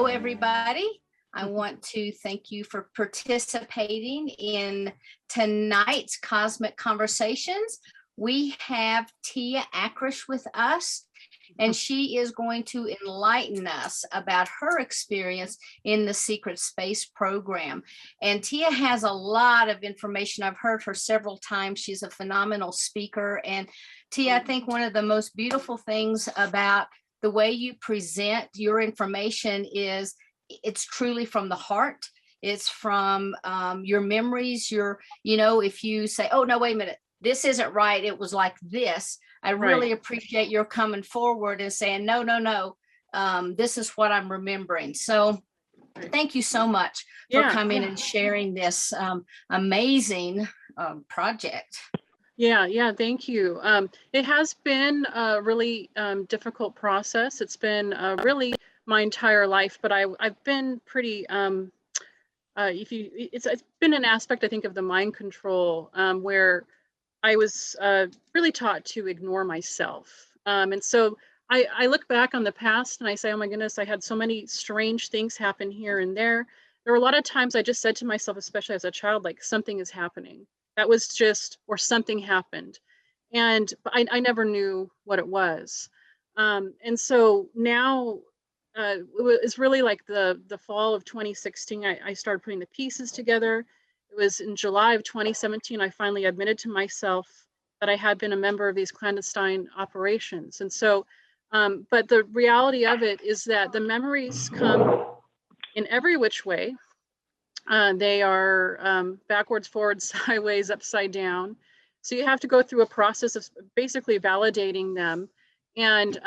Hello, everybody. I want to thank you for participating in tonight's Cosmic Conversations. We have Teah Akrish with us, and she is going to enlighten us about her experience in the Secret Space program. And Teah has a lot of information. I've heard her several times. She's a phenomenal speaker. And Teah, I think one of the most beautiful things about the way you present your information is it's truly from the heart. It's from your memories, if you say, oh, no, wait a minute, this isn't right, it was like this. I really appreciate your coming forward and saying, no, this is what I'm remembering. So thank you so much for coming and sharing this amazing project. Yeah, thank you. It has been a really difficult process. It's been really my entire life, but I've been pretty, it's been an aspect, I think, of the mind control where I was really taught to ignore myself. And so I look back on the past and I say, oh my goodness, I had so many strange things happen here and there. There were a lot of times I just said to myself, especially as a child, like something is happening. That was just, or something happened. And I never knew what it was. And so now it's really like the fall of 2016, I started putting the pieces together. It was in July of 2017, I finally admitted to myself that I had been a member of these clandestine operations. And so, but the reality of it is that the memories come in every which way. They are backwards, forwards, sideways, upside down. So you have to go through a process of basically validating them. And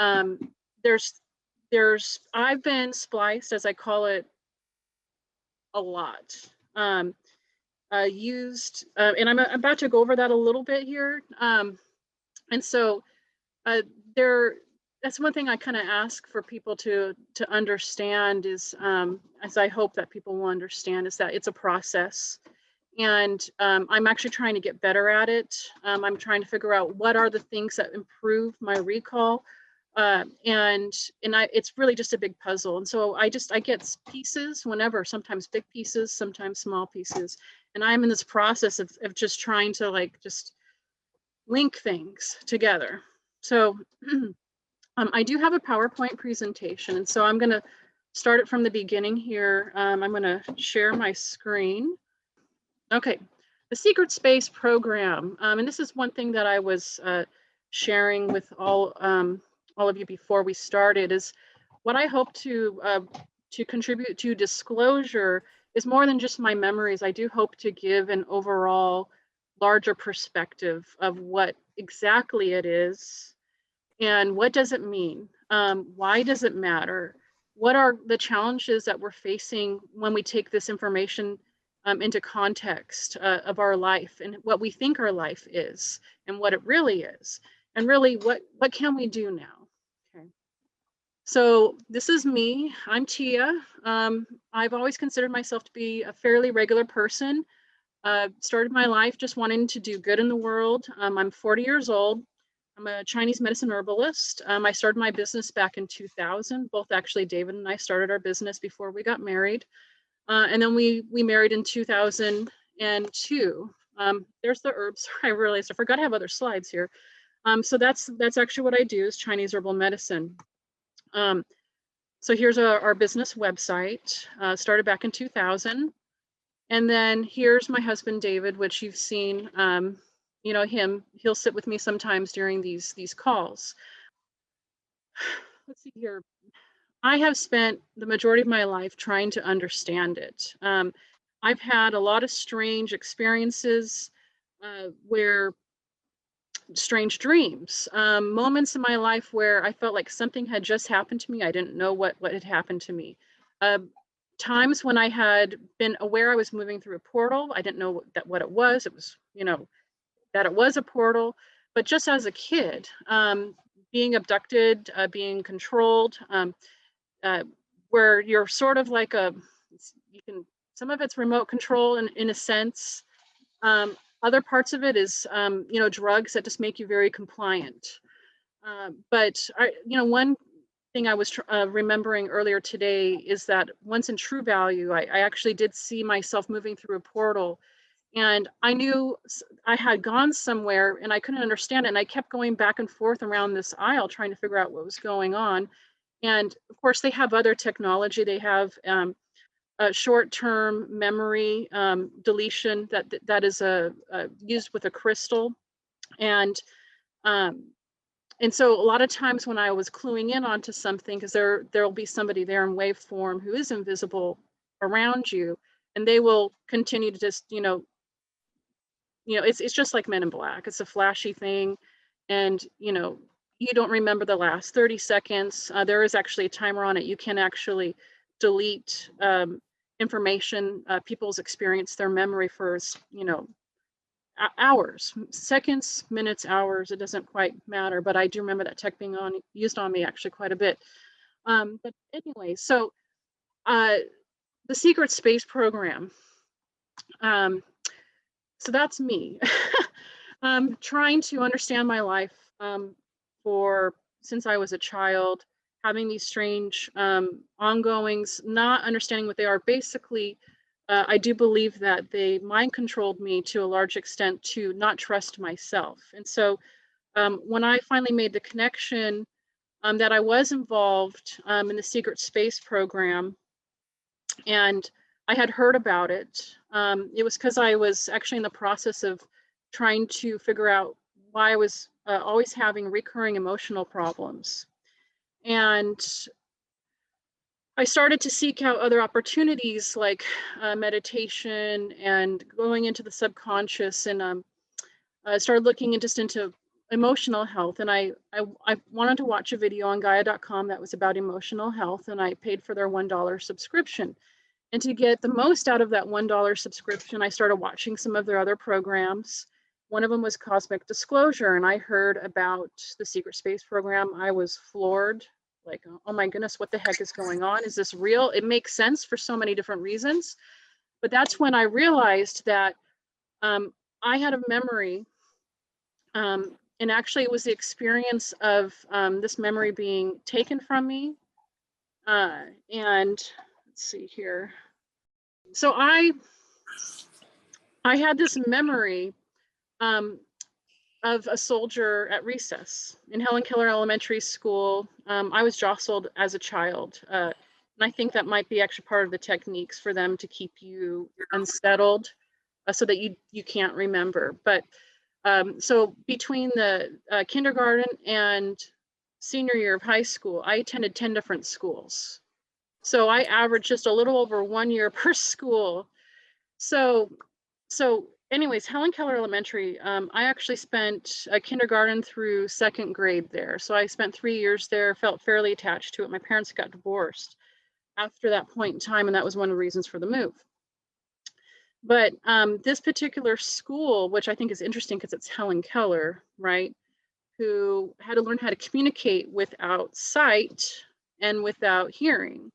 I've been spliced, as I call it, a lot. Used, and I'm about to go over that a little bit here. And so that's one thing I kind of ask for people to understand is, as I hope that people will understand, is that it's a process. And I'm actually trying to get better at it. I'm trying to figure out what are the things that improve my recall. It's really just a big puzzle. And so I get pieces whenever, sometimes big pieces, sometimes small pieces. And I'm in this process of just trying to just link things together. So I do have a PowerPoint presentation, and so I'm going to start it from the beginning here. I'm going to share my screen. Okay, the Secret Space program, and this is one thing that I was sharing with all of you before we started, is what I hope to contribute to disclosure is more than just my memories. I do hope to give an overall larger perspective of what exactly it is. And what does it mean? Why does it matter? What are the challenges that we're facing when we take this information into context of our life and what we think our life is and what it really is? And really, what can we do now? Okay. So this is me. I'm Teah. I've always considered myself to be a fairly regular person. Started my life just wanting to do good in the world. I'm 40 years old. I'm a Chinese medicine herbalist. I started my business back in 2000. Both actually, David and I started our business before we got married. And then we married in 2002. There's the herbs. I realized I forgot to have other slides here. So that's actually what I do, is Chinese herbal medicine. So here's our business website. Started back in 2000. And then here's my husband, David, which you've seen. He'll sit with me sometimes during these calls. Let's see here. I have spent the majority of my life trying to understand it. I've had a lot of strange experiences where strange dreams, moments in my life where I felt like something had just happened to me. I didn't know what had happened to me. Times when I had been aware I was moving through a portal. I didn't know what it was. It was, that it was a portal. But just as a kid, being abducted, being controlled, where you're sort of like some of it's remote control in a sense. Other parts of it is, drugs that just make you very compliant. But one thing I was remembering earlier today is that once in True Value, I actually did see myself moving through a portal, and I knew I had gone somewhere and I couldn't understand it. And I kept going back and forth around this aisle trying to figure out what was going on. And of course, they have other technology. They have a short-term memory deletion that is used with a crystal. And so a lot of times when I was cluing in onto something, because there'll be somebody there in wave form who is invisible around you, and they will continue to just, it's just like Men in Black. It's a flashy thing, and you don't remember the last 30 seconds. There is actually a timer on it. You can actually delete information. People's experience their memory for hours, seconds, minutes, hours. It doesn't quite matter, but I do remember that tech being used on me actually quite a bit. But anyway, so the secret space program. So that's me. Trying to understand my life since I was a child, having these strange ongoings, not understanding what they are. Basically, I do believe that they mind controlled me to a large extent to not trust myself. And so when I finally made the connection that I was involved in the secret space program, and I had heard about it, it was because I was actually in the process of trying to figure out why I was always having recurring emotional problems. And I started to seek out other opportunities like meditation and going into the subconscious, and I started looking into emotional health. And I wanted to watch a video on Gaia.com that was about emotional health, and I paid for their $1 subscription. And to get the most out of that $1 subscription, I started watching some of their other programs. One of them was Cosmic Disclosure, and I heard about the secret space program. I was floored. Like, oh my goodness, what the heck is going on? Is this real? It makes sense for so many different reasons. But that's when I realized that I had a memory, and actually it was the experience of this memory being taken from me. And let's see here. So I had this memory of a soldier at recess in Helen Keller Elementary School. I was jostled as a child. And I think that might be actually part of the techniques for them to keep you unsettled so that you can't remember. But so between the kindergarten and senior year of high school, I attended 10 different schools. So I averaged just a little over 1 year per school. So anyways, Helen Keller Elementary, I actually spent kindergarten through 2nd grade there. So I spent 3 years there, felt fairly attached to it. My parents got divorced after that point in time, and that was one of the reasons for the move. But this particular school, which I think is interesting because it's Helen Keller, right, who had to learn how to communicate without sight and without hearing.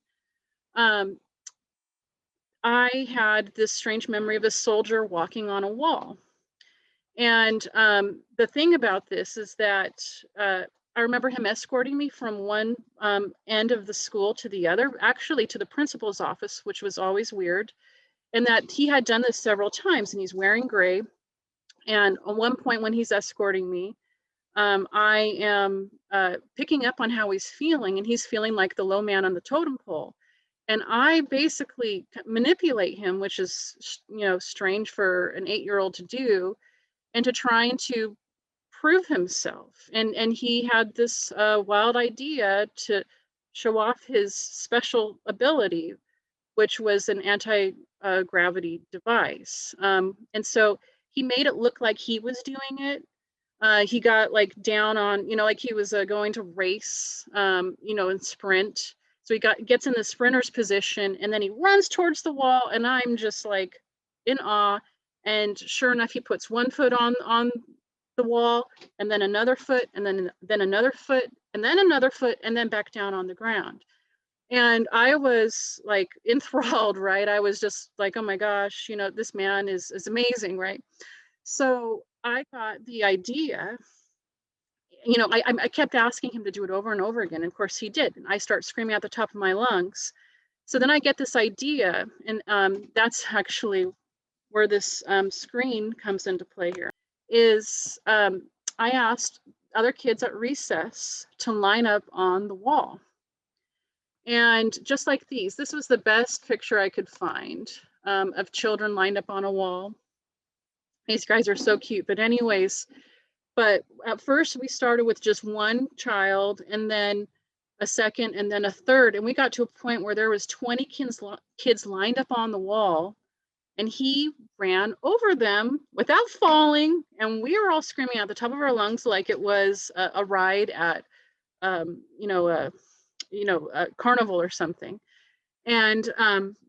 I had this strange memory of a soldier walking on a wall. And the thing about this is that I remember him escorting me from one end of the school to the other, actually to the principal's office, which was always weird. And that he had done this several times, and he's wearing gray. And at one point when he's escorting me, I am picking up on how he's feeling, and he's feeling like the low man on the totem pole. And I basically manipulate him, which is, strange for an 8-year-old to do, into trying to prove himself. And he had this wild idea to show off his special ability, which was an anti-gravity device. And so he made it look like he was doing it. He got like down on, like he was going to race, and sprint. So he gets in the sprinter's position, and then he runs towards the wall, and I'm just like in awe. And sure enough, he puts one foot on the wall, and then another foot, and then another foot, and then another foot, and then back down on the ground. And I was like enthralled, right? I was just like, oh my gosh, this man is amazing, right? So I got the idea, you know, I kept asking him to do it over and over again. And of course he did. And I start screaming at the top of my lungs. So then I get this idea, and that's actually where this screen comes into play here, is I asked other kids at recess to line up on the wall. And just like these, this was the best picture I could find of children lined up on a wall. These guys are so cute. But anyways, but at first we started with just one child, and then a second, and then a third. And we got to a point where there was 20 kids lined up on the wall, and he ran over them without falling. And we were all screaming at the top of our lungs like it was a ride at, a carnival or something. And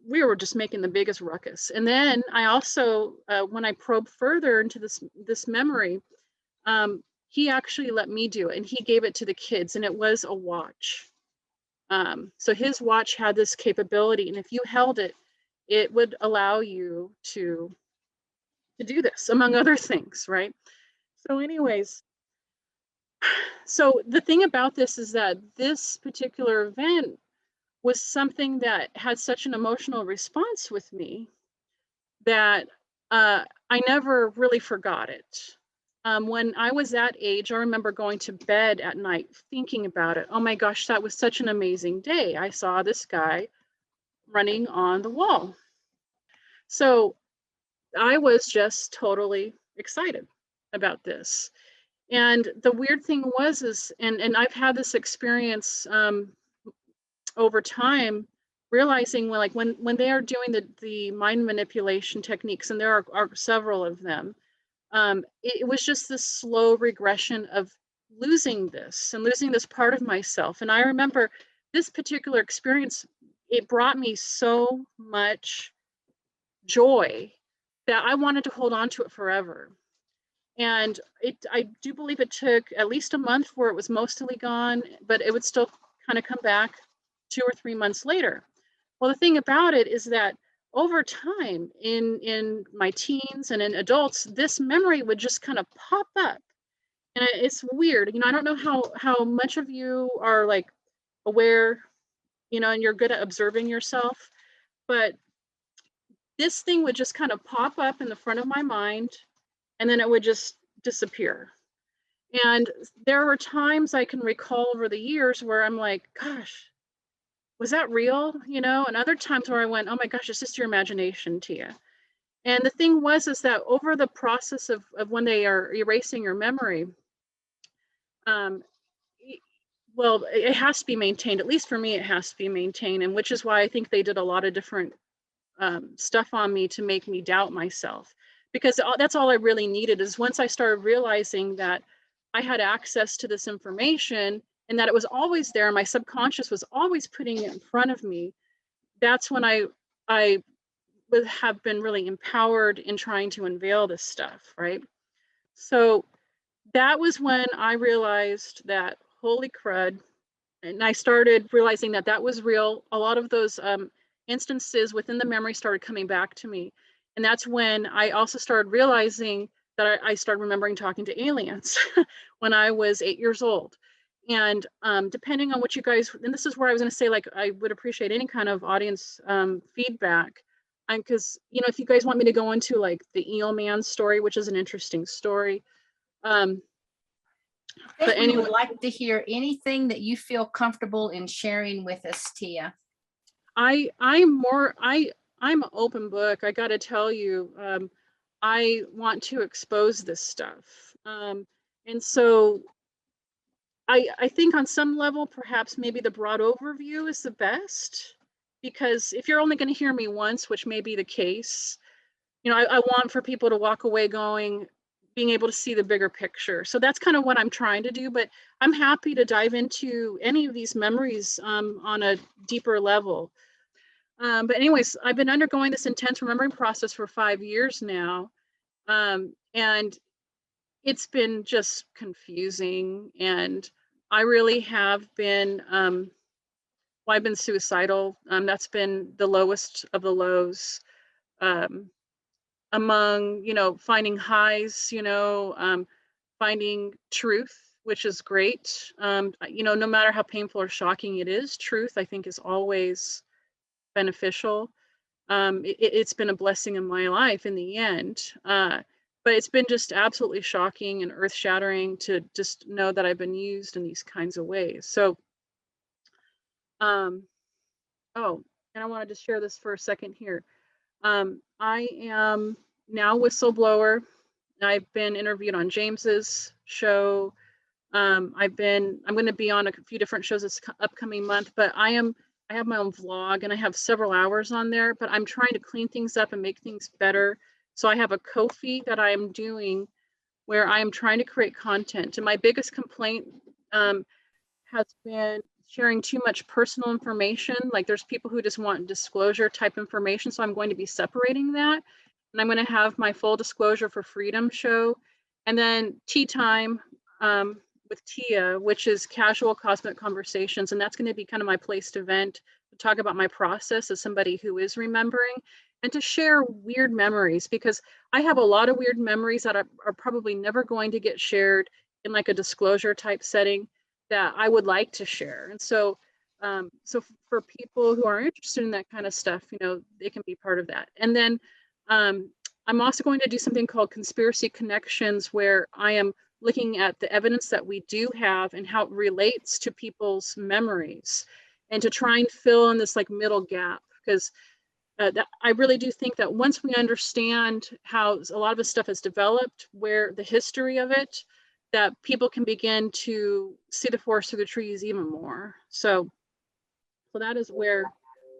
we were just making the biggest ruckus. And then I also, when I probed further into this memory, he actually let me do it, and he gave it to the kids, and it was a watch. So his watch had this capability, and if you held it, it would allow you to do this, among other things, right? So anyways, so the thing about this is that this particular event was something that had such an emotional response with me that I never really forgot it. When I was that age, I remember going to bed at night thinking about it. Oh my gosh, that was such an amazing day. I saw this guy running on the wall. So I was just totally excited about this. And the weird thing was, and I've had this experience over time, realizing when they are doing the mind manipulation techniques, and there are several of them, it was just this slow regression of losing this part of myself. And I remember this particular experience, it brought me so much joy that I wanted to hold on to it forever. And I do believe it took at least a month where it was mostly gone, but it would still kind of come back 2 or 3 months later. Well, the thing about it is that over time, in my teens and in adults, this memory would just kind of pop up. And it's weird. You know, I don't know how much of you are like aware, you know, and you're good at observing yourself, but this thing would just kind of pop up in the front of my mind, and then it would just disappear. And there were times I can recall over the years where I'm like, gosh, was that real? You know, and other times where I went, oh my gosh, it's just your imagination, Teah. And the thing is that over the process of when they are erasing your memory, well, it has to be maintained. At least for me, it has to be maintained. And which is why I think they did a lot of different stuff on me to make me doubt myself. Because that's all I really needed, is once I started realizing that I had access to this information and that it was always there, my subconscious was always putting it in front of me, that's when I would have been really empowered in trying to unveil this stuff, right? So that was when I realized that, holy crud, and I started realizing that that was real. A lot of those instances within the memory started coming back to me. And that's when I also started realizing that I started remembering talking to aliens when I was 8 years old. And depending on what you guys, and this is where I was going to say, like, I would appreciate any kind of audience feedback. Because, you know, if you guys want me to go into like the Eelman story, which is an interesting story. But anyway, we would like to hear anything that you feel comfortable in sharing with us, Teah. I'm an open book. I got to tell you, I want to expose this stuff. And so I think on some level, perhaps maybe the broad overview is the best, because if you're only going to hear me once, which may be the case, you know, I want for people to walk away being able to see the bigger picture. So that's kind of what I'm trying to do, but I'm happy to dive into any of these memories on a deeper level. But anyways, I've been undergoing this intense remembering process for 5 years now. And it's been just confusing. And I really have been, I've been suicidal. That's been the lowest of the lows. Among, you know, finding highs, you know, finding truth which is great. You know, no matter how painful or shocking it is, truth, I think, is always beneficial. It's been a blessing in my life in the end. But it's been just absolutely shocking and earth-shattering to just know that I've been used in these kinds of ways. So, oh, and I wanted to share this for a second here. I am now whistleblower. I've been interviewed on James's show. I'm going to be on a few different shows this upcoming month, but I have my own vlog and I have several hours on there, but I'm trying to clean things up and make things better. So I have a Ko-fi that I am doing where I am trying to create content. And my biggest complaint has been sharing too much personal information. Like there's people who just want disclosure type information. So I'm going to be separating that. And I'm going to have my full disclosure for freedom show. And then tea time with Teah, which is casual cosmic conversations. And that's going to be kind of my placed event to talk about my process as somebody who is remembering and to share weird memories, because I have a lot of weird memories that are probably never going to get shared in like a disclosure type setting that I would like to share. And so, so for people who are interested in that kind of stuff, you know, they can be part of that. And then I'm also going to do something called Conspiracy Connections, where I am looking at the evidence that we do have and how it relates to people's memories, and to try and fill in this like middle gap, because I really do think that once we understand how a lot of this stuff is developed, where the history of it, that people can begin to see the forest through the trees even more. So that is where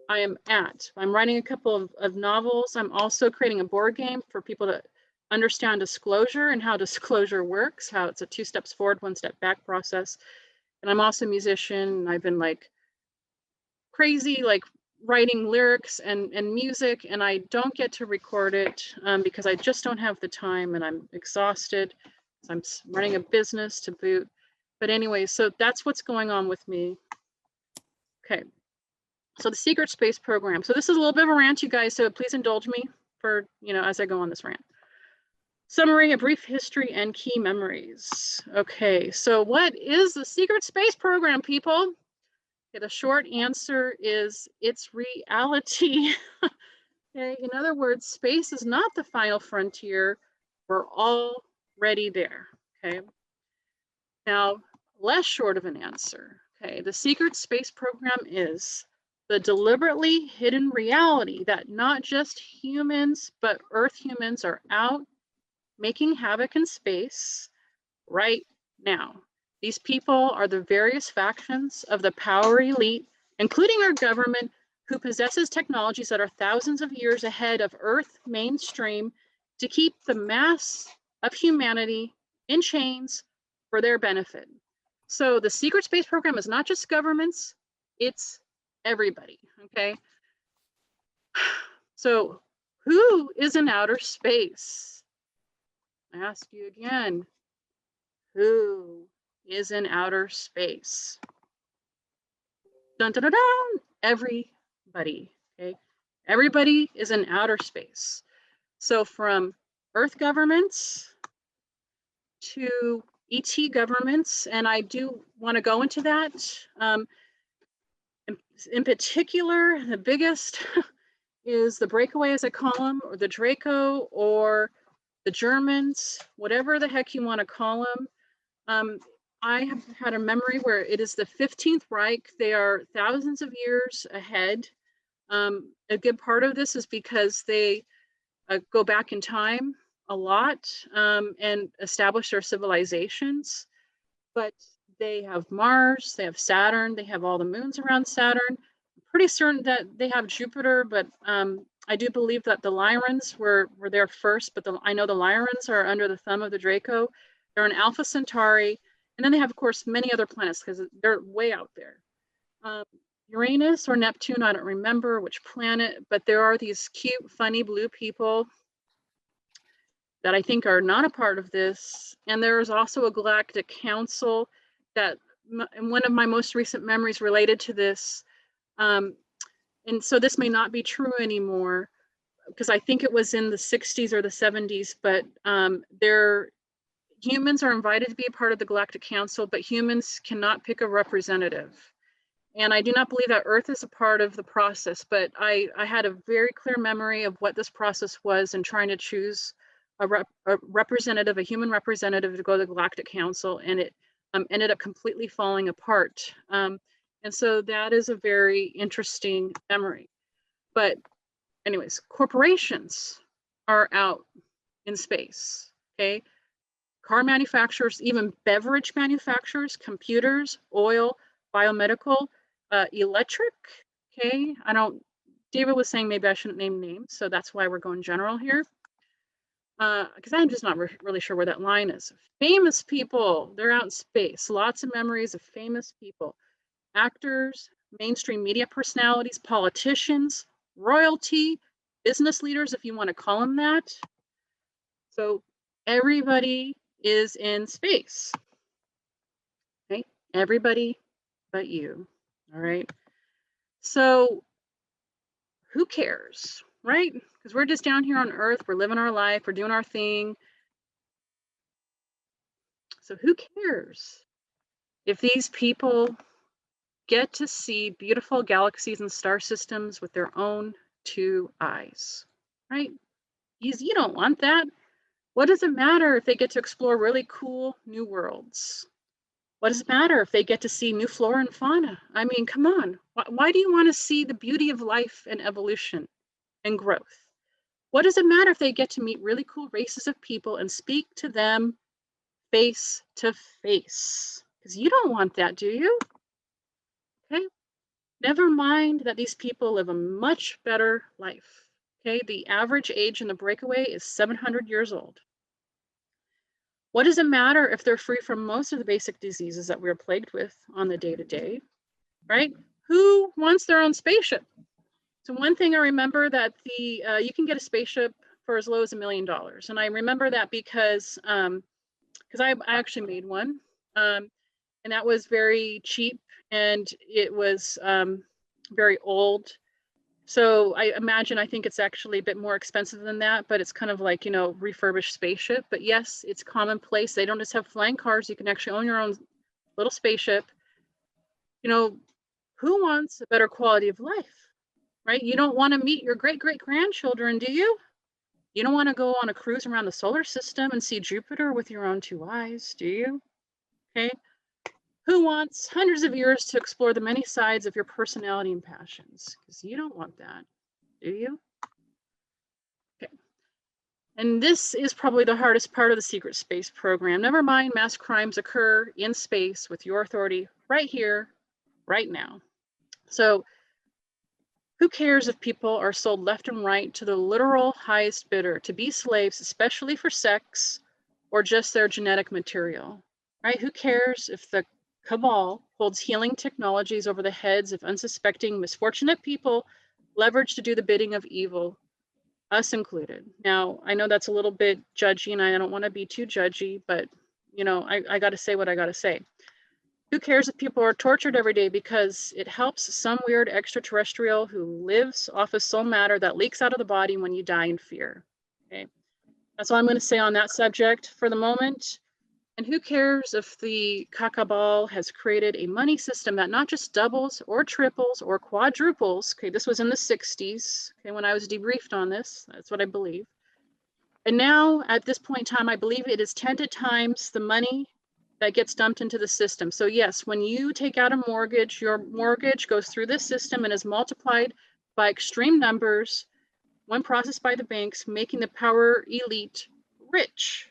I am at. I'm writing a couple of novels. I'm also creating a board game for people to understand disclosure and how disclosure works, how it's a 2 steps forward, 1 step back process. And I'm also a musician, and I've been like crazy, like writing lyrics and music, and I don't get to record it because I just don't have the time, and I'm exhausted. I'm running a business to boot. But anyway, so that's what's going on with me. Okay. So the secret space program. So this is a little bit of a rant, you guys, so please indulge me for, you know, as I go on this rant. Summary, a brief history and key memories. Okay, so what is the secret space program, people? Okay, the short answer is it's reality. Okay, in other words, space is not the final frontier. We're already there. Okay. Now, less short of an answer. Okay, the secret space program is the deliberately hidden reality that not just humans, but Earth humans are out making havoc in space right now. These people are the various factions of the power elite, including our government, who possesses technologies that are thousands of years ahead of Earth mainstream to keep the mass of humanity in chains for their benefit. So the secret space program is not just governments, it's everybody, okay? So who is in outer space? I ask you again, who is in outer space? Dun, dun, dun, dun. Everybody, okay? Everybody is in outer space. So from Earth governments to ET governments, and I do want to go into that. In particular, the biggest is the breakaway, as I call them, or the Draco, or the Germans, whatever the heck you want to call them. I have had a memory where it is the 15th Reich. They are thousands of years ahead. A good part of this is because they go back in time a lot and establish their civilizations. But they have Mars, they have Saturn, they have all the moons around Saturn. I'm pretty certain that they have Jupiter, but I do believe that the Lyrans were there first, but I know the Lyrans are under the thumb of the Draco. They're an Alpha Centauri, and then they have, of course, many other planets because they're way out there. Uranus or Neptune, I don't remember which planet, but there are these cute, funny blue people that I think are not a part of this. And there is also a galactic council that, in one of my most recent memories related to this, and so this may not be true anymore, because I think it was in the 60s or the 70s, but there Humans are invited to be a part of the Galactic Council, but humans cannot pick a representative. And I do not believe that Earth is a part of the process, but I had a very clear memory of what this process was in trying to choose a representative, a human representative to go to the Galactic Council, and it ended up completely falling apart. And so that is a very interesting memory. But anyways, corporations are out in space, okay? Car manufacturers, even beverage manufacturers, computers, oil, biomedical, electric, okay? David was saying maybe I shouldn't name names, so that's why we're going general here. Because I'm just not really sure where that line is. Famous people, they're out in space. Lots of memories of famous people. Actors, mainstream media personalities, politicians, royalty, business leaders, if you want to call them that. So everybody is in space. Okay, everybody but you. All right. So who cares, right? Because we're just down here on Earth, we're living our life, we're doing our thing. So who cares if these people get to see beautiful galaxies and star systems with their own two eyes, right? You don't want that. What does it matter if they get to explore really cool new worlds? What does it matter if they get to see new flora and fauna? I mean, come on. Why do you want to see the beauty of life and evolution and growth? What does it matter if they get to meet really cool races of people and speak to them face to face? Because you don't want that, do you? Okay. Never mind that these people live a much better life. Okay. The average age in the breakaway is 700 years old. What does it matter if they're free from most of the basic diseases that we're plagued with on the day-to-day, right? Who wants their own spaceship? So one thing I remember that you can get a spaceship for as low as $1 million. And I remember that because I actually made one. And that was very cheap and it was very old. So I think it's actually a bit more expensive than that, but it's kind of like, refurbished spaceship. But yes, it's commonplace. They don't just have flying cars. You can actually own your own little spaceship. Who wants a better quality of life, right? You don't want to meet your great-great-grandchildren, do you? You don't want to go on a cruise around the solar system and see Jupiter with your own two eyes, do you? Okay. Who wants hundreds of years to explore the many sides of your personality and passions? Because you don't want that, do you? Okay. And this is probably the hardest part of the secret space program. Never mind, mass crimes occur in space with your authority right here, right now. So who cares if people are sold left and right to the literal highest bidder to be slaves, especially for sex or just their genetic material, right? Who cares if the cabal holds healing technologies over the heads of unsuspecting, misfortunate people leveraged to do the bidding of evil, us included? Now, I know that's a little bit judgy and I don't want to be too judgy, but I got to say what I got to say. Who cares if people are tortured every day because it helps some weird extraterrestrial who lives off of soul matter that leaks out of the body when you die in fear? Okay, that's all I'm going to say on that subject for the moment. And who cares if the Kakabal has created a money system that not just doubles or triples or quadruples. Okay, this was in the 60s, okay, when I was debriefed on this. That's what I believe. And now at this point in time, I believe it is 10 times the money that gets dumped into the system. So yes, when you take out a mortgage, your mortgage goes through this system and is multiplied by extreme numbers when processed by the banks, making the power elite rich,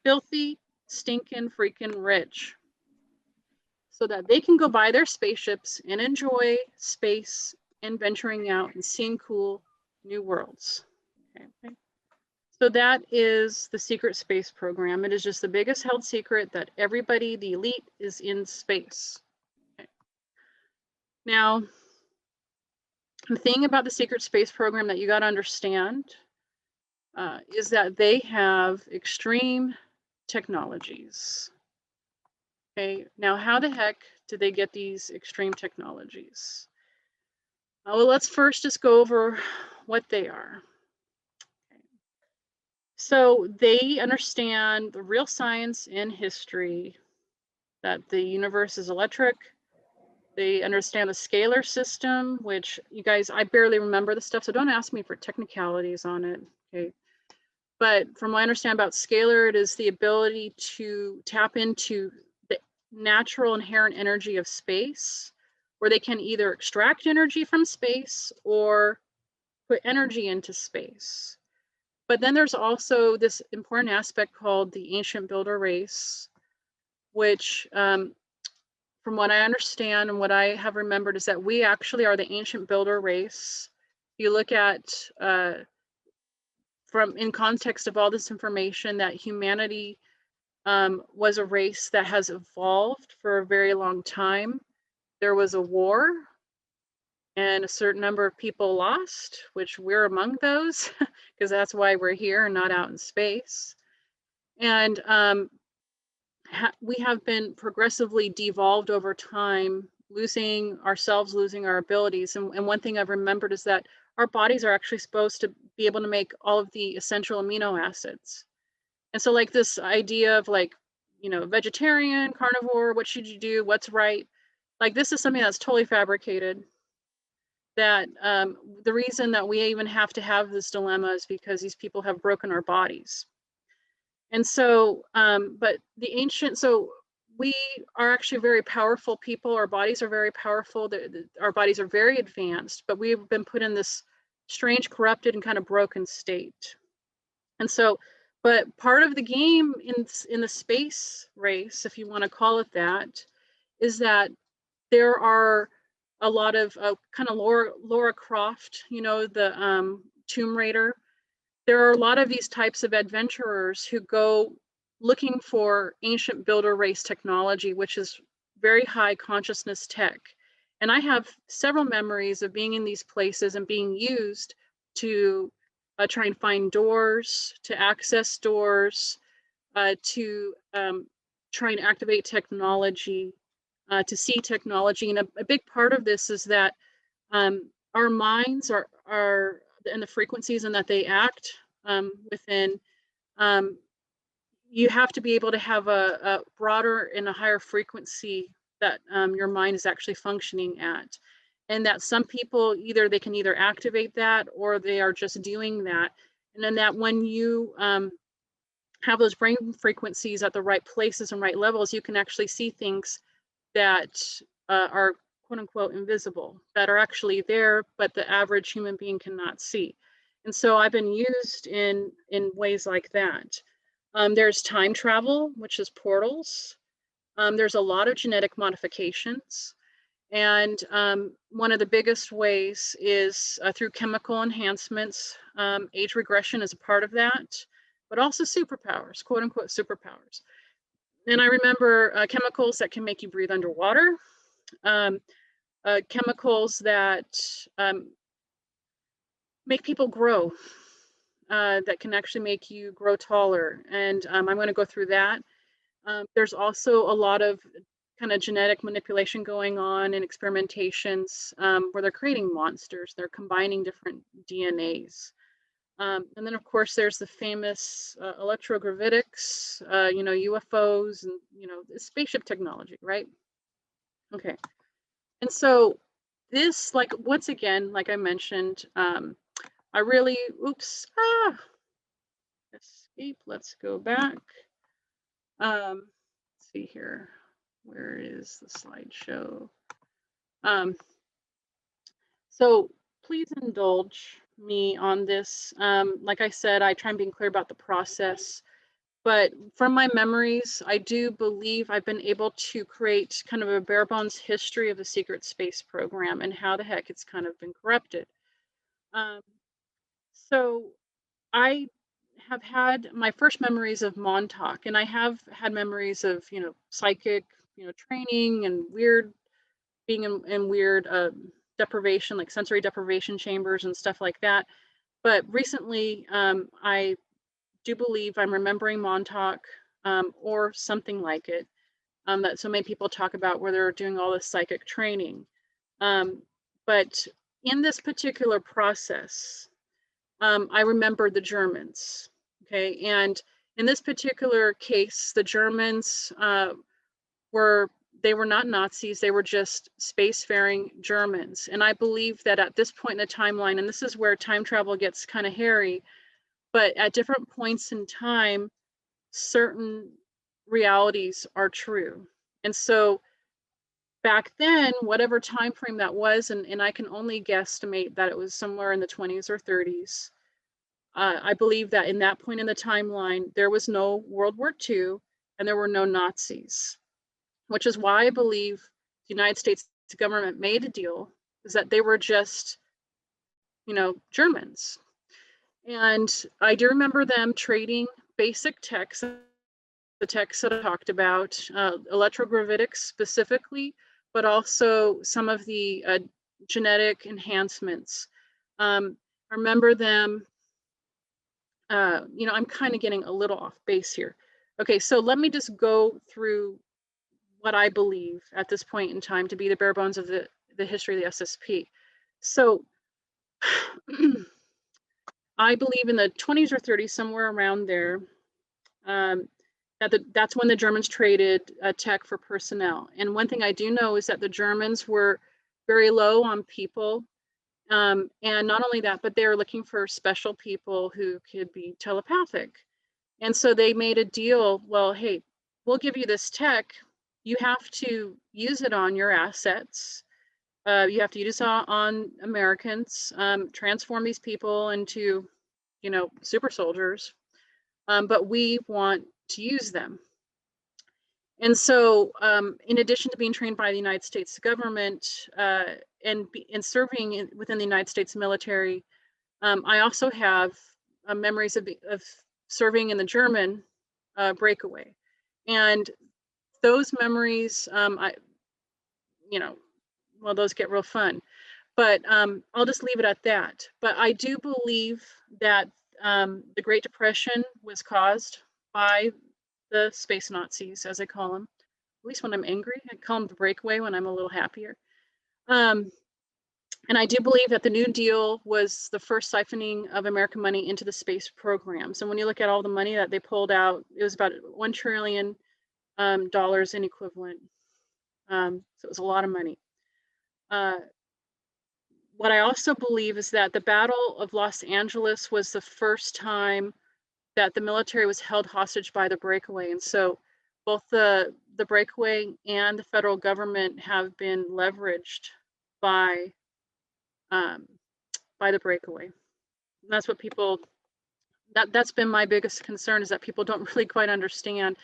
filthy, stinking freaking rich, so that they can go buy their spaceships and enjoy space and venturing out and seeing cool new worlds. Okay. So that is the secret space program. It is just the biggest held secret that everybody, the elite, is in space. Okay. Now, the thing about the secret space program that you got to understand is that they have extreme technologies. Okay, now how the heck did they get these extreme technologies? Well, let's first just go over what they are. Okay. So they understand the real science and history, that the universe is electric. They understand the scalar system, which you guys, I barely remember the stuff, so don't ask me for technicalities on it, okay? But from what I understand about scalar, it is the ability to tap into the natural inherent energy of space, where they can either extract energy from space or put energy into space. But then there's also this important aspect called the ancient builder race, which from what I understand and what I have remembered is that we actually are the ancient builder race. You look at from in context of all this information, that humanity was a race that has evolved for a very long time. There was a war and a certain number of people lost, which we're among those, because that's why we're here and not out in space. And we have been progressively devolved over time, losing ourselves, losing our abilities. And one thing I've remembered is that our bodies are actually supposed to be able to make all of the essential amino acids. And so like this idea of like, you know, vegetarian, carnivore, what should you do? What's right? Like this is something that's totally fabricated. That the reason that we even have to have this dilemma is because these people have broken our bodies. And so, but the ancient, so we are actually very powerful people. Our bodies are very powerful. Our bodies are very advanced, but we've been put in this strange, corrupted, and kind of broken state. And so, but part of the game in the space race, if you want to call it that, is that there are a lot of kind of Laura Croft, you know, the Tomb Raider. There are a lot of these types of adventurers who go looking for ancient builder race technology, which is very high consciousness tech. And I have several memories of being in these places and being used to try and find doors, to access doors, to try and activate technology, to see technology. And a big part of this is that our minds are and the frequencies and that they act within, you have to be able to have a broader and a higher frequency that your mind is actually functioning at. And that some people they can either activate that or they are just doing that. And then that when you have those brain frequencies at the right places and right levels, you can actually see things that are quote unquote invisible, that are actually there, but the average human being cannot see. And so I've been used in ways like that. There's time travel, which is portals. There's a lot of genetic modifications. And one of the biggest ways is through chemical enhancements. Age regression is a part of that, but also superpowers, quote unquote superpowers. And I remember chemicals that can make you breathe underwater, chemicals that make people grow, that can actually make you grow taller. And I'm going to go through that. There's also a lot of kind of genetic manipulation going on in experimentations where they're creating monsters. They're combining different DNAs. And then, of course, there's the famous electrogravitics, you know, UFOs and, you know, spaceship technology, right? Okay. And so this, like, once again, like I mentioned, I really, escape, let's go back. Let's see here. Where is the slideshow? So please indulge me on this. Like I said, I try and be clear about the process, but from my memories, I do believe I've been able to create kind of a bare bones history of the secret space program and how the heck it's kind of been corrupted. So I have had my first memories of Montauk, and I have had memories of, you know, psychic, you know, training and weird, being in weird deprivation, like sensory deprivation chambers and stuff like that. But recently, I do believe I'm remembering Montauk or something like it, that so many people talk about where they're doing all this psychic training. But in this particular process, I remember the Germans. Okay, and in this particular case, the Germans they were not Nazis, they were just spacefaring Germans. And I believe that at this point in the timeline, and this is where time travel gets kind of hairy, but at different points in time, certain realities are true. And so back then, whatever time frame that was, and I can only guesstimate that it was somewhere in the 20s or 30s, I believe that in that point in the timeline, there was no World War II and there were no Nazis, which is why I believe the United States government made a deal, is that they were just, Germans. And I do remember them trading basic techs, the techs that I talked about, electrogravitics specifically, but also some of the genetic enhancements. I remember them, I'm kind of getting a little off base here. Okay, so let me just go through what I believe at this point in time to be the bare bones of the history of the SSP. So I believe in the 20s or 30s, somewhere around there, that's when the Germans traded tech for personnel. And one thing I do know is that the Germans were very low on people. And not only that, but they were looking for special people who could be telepathic. And so they made a deal, well, hey, we'll give you this tech. You have to use it on your assets. You have to use it on Americans, transform these people into, super soldiers. But we want to use them. And so in addition to being trained by the United States government and serving within the United States military, I also have memories of serving in the German breakaway. And those memories, those get real fun. But I'll just leave it at that. But I do believe that the Great Depression was caused by the space Nazis, as I call them. At least when I'm angry, I call them the breakaway when I'm a little happier. And I do believe that the New Deal was the first siphoning of American money into the space programs. And when you look at all the money that they pulled out, it was about $1 trillion in equivalent. So it was a lot of money. What I also believe is that the Battle of Los Angeles was the first time that the military was held hostage by the breakaway. And so both the breakaway and the federal government have been leveraged by the breakaway. And that's what that's been my biggest concern, is that people don't really quite understand,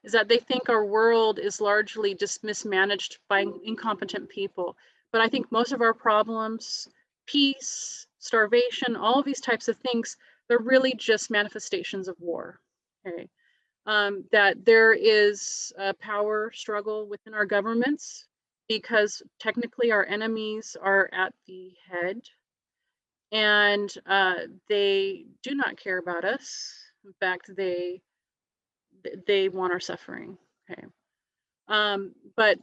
is that they think our world is largely just mismanaged by incompetent people. But I think most of our problems, peace, starvation, all of these types of things, they're really just manifestations of war. Okay, that there is a power struggle within our governments because technically our enemies are at the head, and they do not care about us. In fact, they want our suffering. Okay, but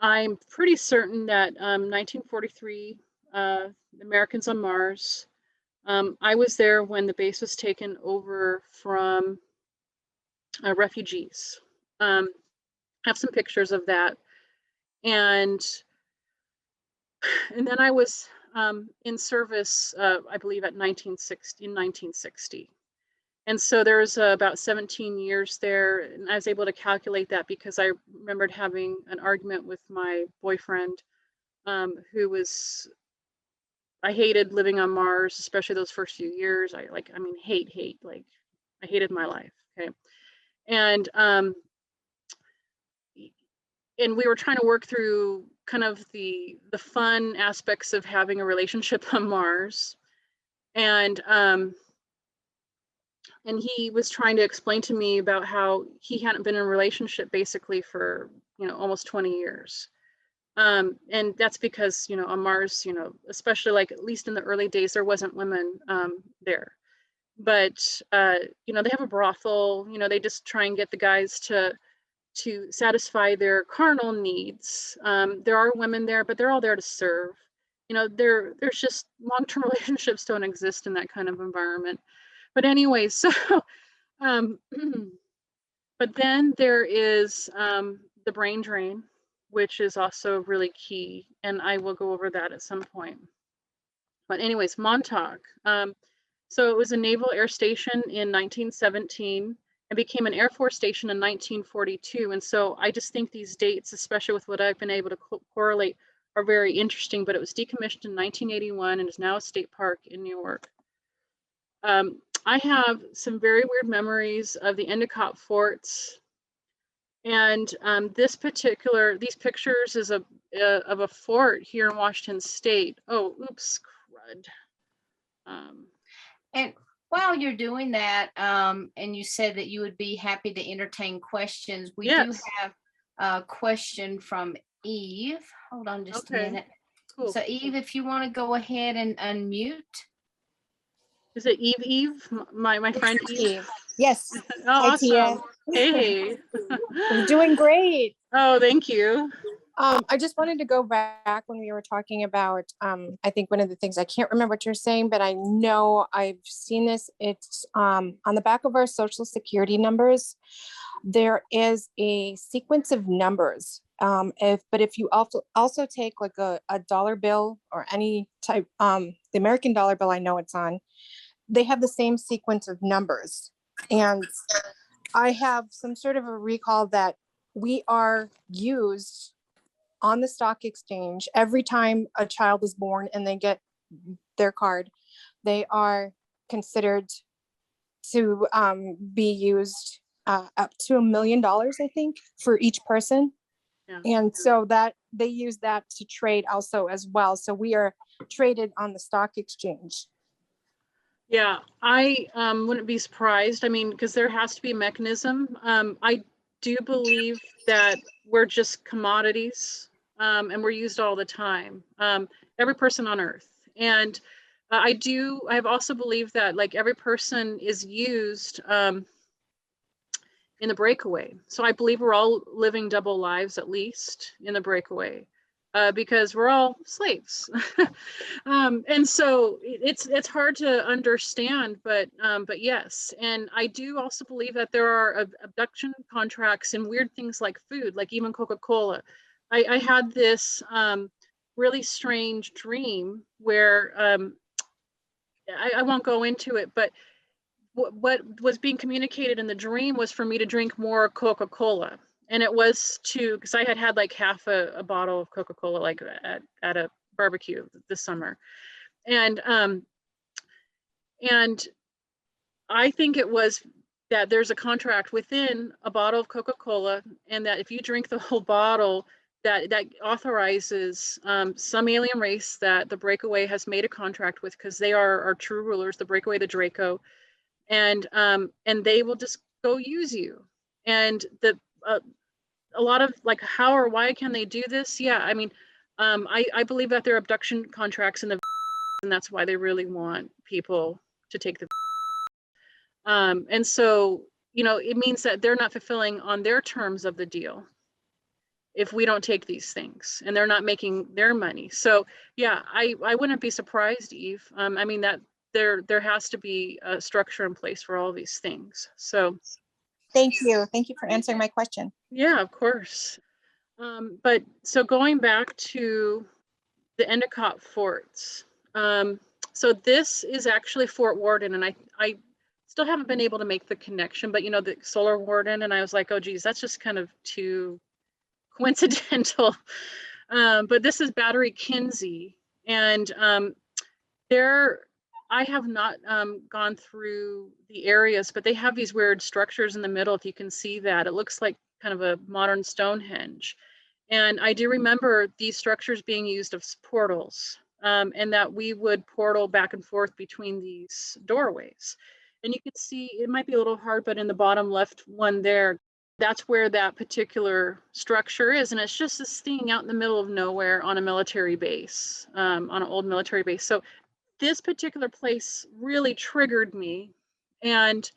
I'm pretty certain that 1943, the Americans on Mars, I was there when the base was taken over from refugees. I have some pictures of that. And then I was in service, I believe, in 1960. And so there was about 17 years there, and I was able to calculate that because I remembered having an argument with my boyfriend, I hated living on Mars, especially those first few years. Hate, like I hated my life. Okay. And we were trying to work through kind of the fun aspects of having a relationship on Mars. And he was trying to explain to me about how he hadn't been in a relationship basically for, almost 20 years. And that's because, on Mars, especially like at least in the early days, there wasn't women there. But, they have a brothel, they just try and get the guys to satisfy their carnal needs. There are women there, but they're all there to serve. There's just long-term relationships don't exist in that kind of environment. But anyway, so But then there is the brain drain, which is also really key, and I will go over that at some point. But anyways, Montauk. So it was a naval air station in 1917 and became an Air Force station in 1942. And so I just think these dates, especially with what I've been able to correlate, are very interesting. But it was decommissioned in 1981 and is now a state park in New York. I have some very weird memories of the Endicott forts. And these pictures is of a fort here in Washington State. Oh, oops, crud. And while you're doing that, and you said that you would be happy to entertain questions, we do have a question from Eve. Hold on just a minute. Cool. So Eve, if you want to go ahead and unmute. Is it Eve? My friend Eve? Yes. Oh, awesome. Teah. Hey. You're doing great. Oh, thank you. I just wanted to go back when we were talking about, I think one of the things, I can't remember what you're saying, but I know I've seen this. It's on the back of our social security numbers. There is a sequence of numbers. But if you also take like a dollar bill or any type, the American dollar bill, I know it's on, they have the same sequence of numbers. And I have some sort of a recall that we are used on the stock exchange every time a child is born and they get their card. They are considered to be used up to $1 million, I think, for each person. Yeah. And so that they use that to trade also as well. So we are traded on the stock exchange. Yeah, I wouldn't be surprised. I mean, because there has to be a mechanism. I do believe that we're just commodities, and we're used all the time. Every person on Earth. And I've also believed that like every person is used in the breakaway. So I believe we're all living double lives, at least in the breakaway. Because we're all slaves. And so it's hard to understand, but yes. And I do also believe that there are abduction contracts and weird things like food, like even Coca-Cola. I had this really strange dream where I won't go into it, but what was being communicated in the dream was for me to drink more Coca-Cola. And it was because I had like half a bottle of Coca-Cola like at a barbecue this summer. And I think it was that there's a contract within a bottle of Coca-Cola, and that if you drink the whole bottle, that authorizes some alien race that the breakaway has made a contract with, because they are our true rulers, the breakaway, the Draco, and they will just go use you. And a lot of like, how or why can they do this? Yeah, I mean, I believe that there are abduction contracts in the, and that's why they really want people to take the. And so, you know, it means that they're not fulfilling on their terms of the deal if we don't take these things, and they're not making their money. So yeah, I wouldn't be surprised, Eve. I mean, that there has to be a structure in place for all these things. So thank you for answering my question. Yeah, of course. But so going back to the Endicott forts, so this is actually Fort Worden, and I still haven't been able to make the connection, but you know, the Solar Warden, and I was like, oh geez, that's just kind of too coincidental. But this is Battery Kinsey, and I have not gone through the areas, but they have these weird structures in the middle. If you can see that, it looks like kind of a modern Stonehenge. And I do remember these structures being used as portals, and that we would portal back and forth between these doorways. And you can see, it might be a little hard, but in the bottom left one there, that's where that particular structure is. And it's just this thing out in the middle of nowhere on a military base, on an old military base. So this particular place really triggered me. And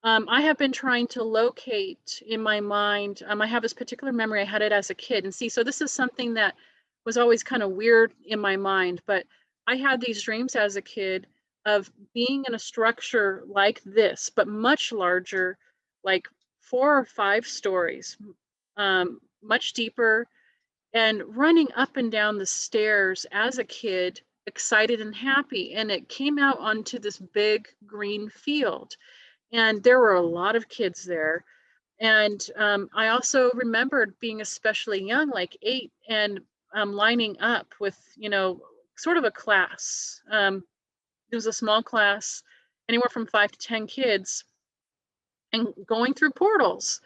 I have been trying to locate in my mind, I have this particular memory, I had it as a kid. And see, so this is something that was always kind of weird in my mind, but I had these dreams as a kid of being in a structure like this, but much larger, like 4 or 5 stories, much deeper, and running up and down the stairs as a kid, excited and happy. And it came out onto this big green field. And there were a lot of kids there. And I also remembered being especially young, like 8, and lining up with, you know, sort of a class. It was a small class, anywhere from 5 to 10 kids, and going through portals.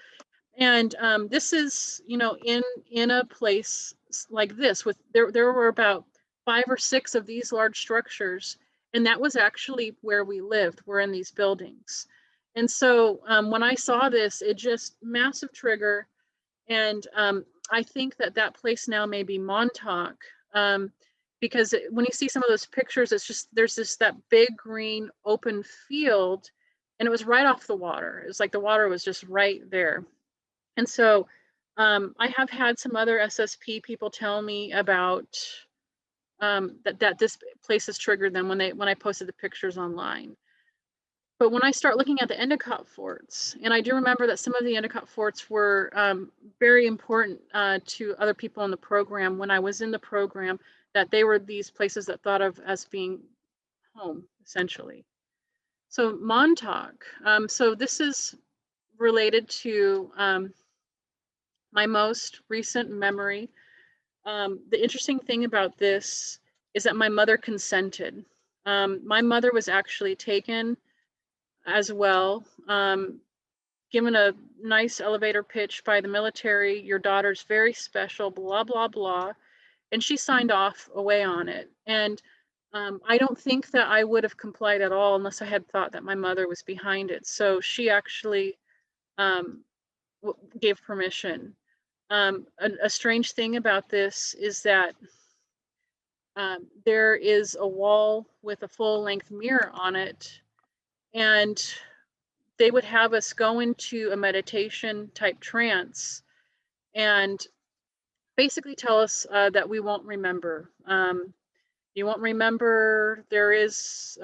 And this is, you know, in a place like this, with there were about 5 or 6 of these large structures, and that was actually where we lived. We're in these buildings. And so when I saw this, it just massive trigger. And I think that that place now may be Montauk, because when you see some of those pictures, it's just, there's that big green open field, and it was right off the water. It was like the water was just right there. And so I have had some other SSP people tell me about that this place has triggered them when I posted the pictures online. But when I start looking at the Endicott forts, and I do remember that some of the Endicott forts were very important to other people in the program when I was in the program, that they were these places that thought of as being home, essentially. So Montauk, so this is related to my most recent memory. The interesting thing about this is that my mother consented. My mother was actually taken as well, given a nice elevator pitch by the military. Your daughter's very special, blah, blah, blah. And she signed off away on it. And I don't think that I would have complied at all unless I had thought that my mother was behind it. So she actually gave permission. A strange thing about this is that there is a wall with a full-length mirror on it, and they would have us go into a meditation type trance and basically tell us that we won't remember. You won't remember, there is,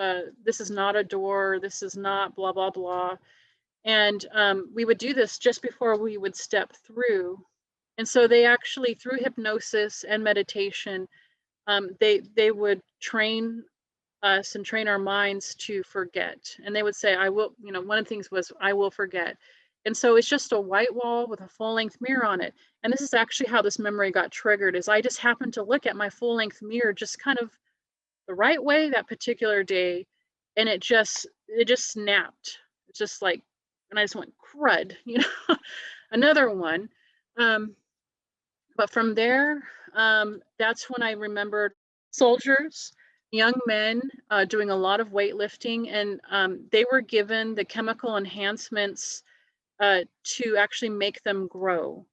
this is not a door, this is not blah, blah, blah. And we would do this just before we would step through. And so they actually, through hypnosis and meditation, they would train us and train our minds to forget. And they would say, I will, you know, one of the things was, I will forget. And so it's just a white wall with a full-length mirror on it. And this is actually how this memory got triggered, is I just happened to look at my full-length mirror just kind of the right way that particular day, and it just snapped. It's just like, and I just went, crud, you know, another one. But from there, that's when I remembered soldiers, young men doing a lot of weightlifting, and they were given the chemical enhancements to actually make them grow.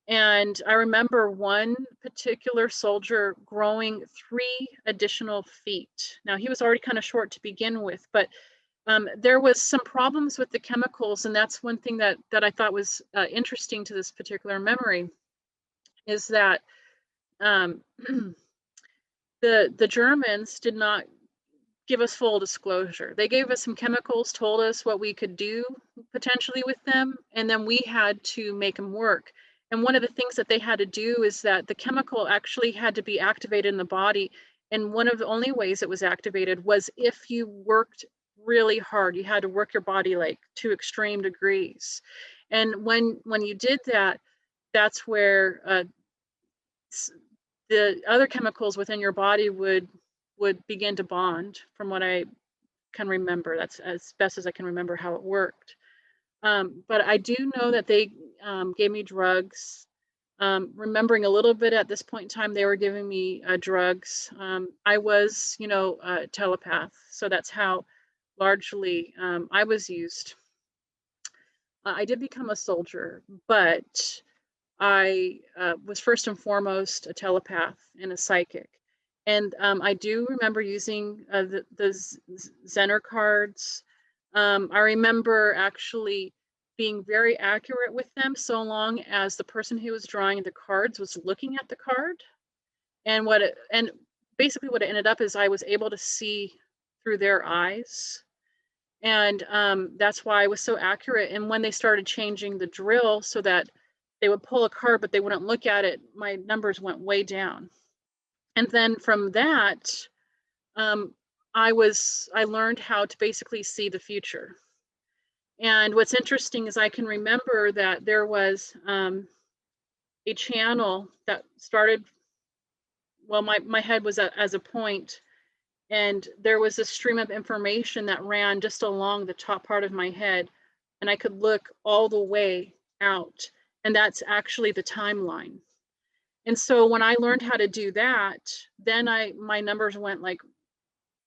And I remember one particular soldier growing 3 additional feet. Now, he was already kind of short to begin with, but there was some problems with the chemicals, and that's one thing that I thought was interesting to this particular memory, is that the Germans did not give us full disclosure. They gave us some chemicals, told us what we could do potentially with them, and then we had to make them work. And one of the things that they had to do is that the chemical actually had to be activated in the body. And one of the only ways it was activated was if you worked really hard. You had to work your body like to extreme degrees. And when you did that, that's where the other chemicals within your body would begin to bond, from what I can remember. That's as best as I can remember how it worked. But I do know that they gave me drugs. Remembering a little bit at this point in time, they were giving me drugs. I was, you know, a telepath, so that's how largely I was used. I did become a soldier, but I was first and foremost a telepath and a psychic. And I do remember using the Zener cards. I remember actually being very accurate with them, so long as the person who was drawing the cards was looking at the card. And basically what it ended up is I was able to see through their eyes. And that's why I was so accurate. And when they started changing the drill so that they would pull a card, but they wouldn't look at it, my numbers went way down. And then from that, I learned how to basically see the future. And what's interesting is I can remember that there was a channel that started, well, my head was as a point, and there was a stream of information that ran just along the top part of my head, and I could look all the way out, and that's actually the timeline. And so when I learned how to do that, then my numbers went like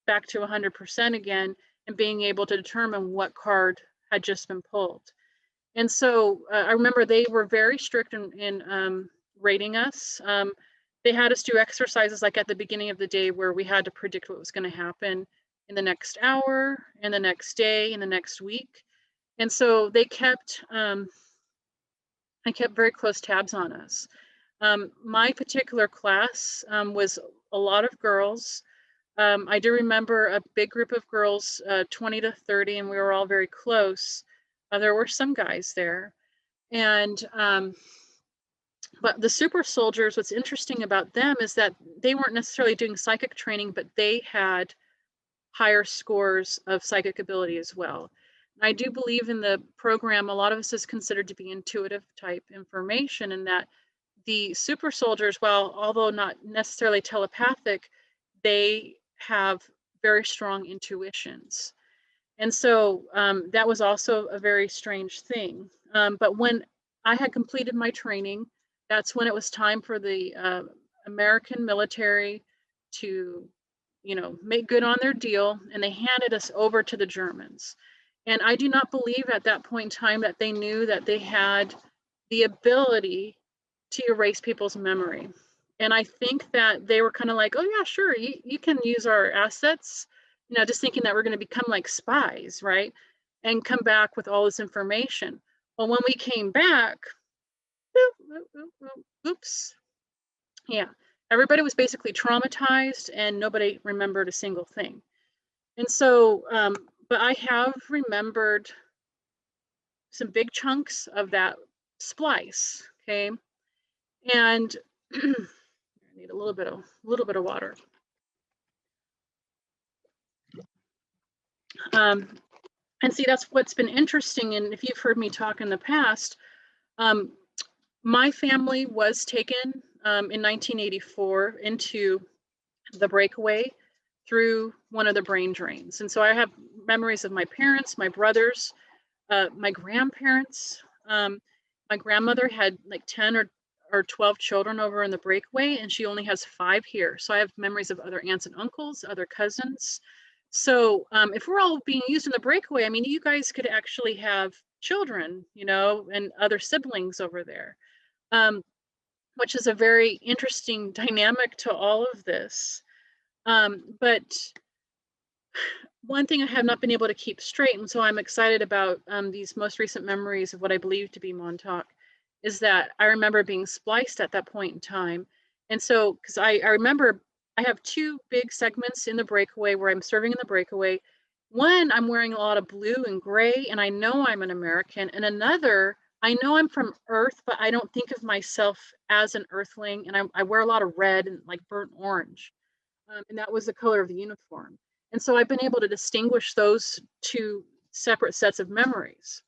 back to 100% again, and being able to determine what card had just been pulled. And so I remember they were very strict in rating us. They had us do exercises like at the beginning of the day where we had to predict what was going to happen in the next hour, and the next day, and the next week. And so they kept, I kept very close tabs on us. My particular class was a lot of girls. I do remember a big group of girls, 20 to 30, and we were all very close. There were some guys there. And but the super soldiers, what's interesting about them is that they weren't necessarily doing psychic training, but they had higher scores of psychic ability as well. I do believe in the program, a lot of this is considered to be intuitive type information, and that the super soldiers, well, although not necessarily telepathic, they have very strong intuitions. And so that was also a very strange thing. But when I had completed my training, that's when it was time for the American military to, make good on their deal, and they handed us over to the Germans. And I do not believe at that point in time that they knew that they had the ability to erase people's memory. And I think that they were kind of like, oh yeah, sure, you can use our assets, just thinking that we're going to become like spies, right? And come back with all this information. Well, when we came back, oops, yeah, everybody was basically traumatized and nobody remembered a single thing. And so, but I have remembered some big chunks of that splice, okay? And I need a little bit of water. And see, that's what's been interesting. And if you've heard me talk in the past, my family was taken in 1984 into the breakaway through one of the brain drains. And so I have memories of my parents, my brothers, my grandparents. My grandmother had like 10 or 12 children over in the breakaway, and she only has 5 here. So I have memories of other aunts and uncles, other cousins. So if we're all being used in the breakaway, I mean, you guys could actually have children, and other siblings over there, which is a very interesting dynamic to all of this. But one thing I have not been able to keep straight, and so I'm excited about these most recent memories of what I believe to be Montauk, is that I remember being spliced at that point in time. And so, because I remember I have 2 big segments in the breakaway where I'm serving in the breakaway. One, I'm wearing a lot of blue and gray, and I know I'm an American. And another, I know I'm from Earth, but I don't think of myself as an Earthling. And I wear a lot of red and like burnt orange. And that was the color of the uniform. And so I've been able to distinguish those 2 separate sets of memories.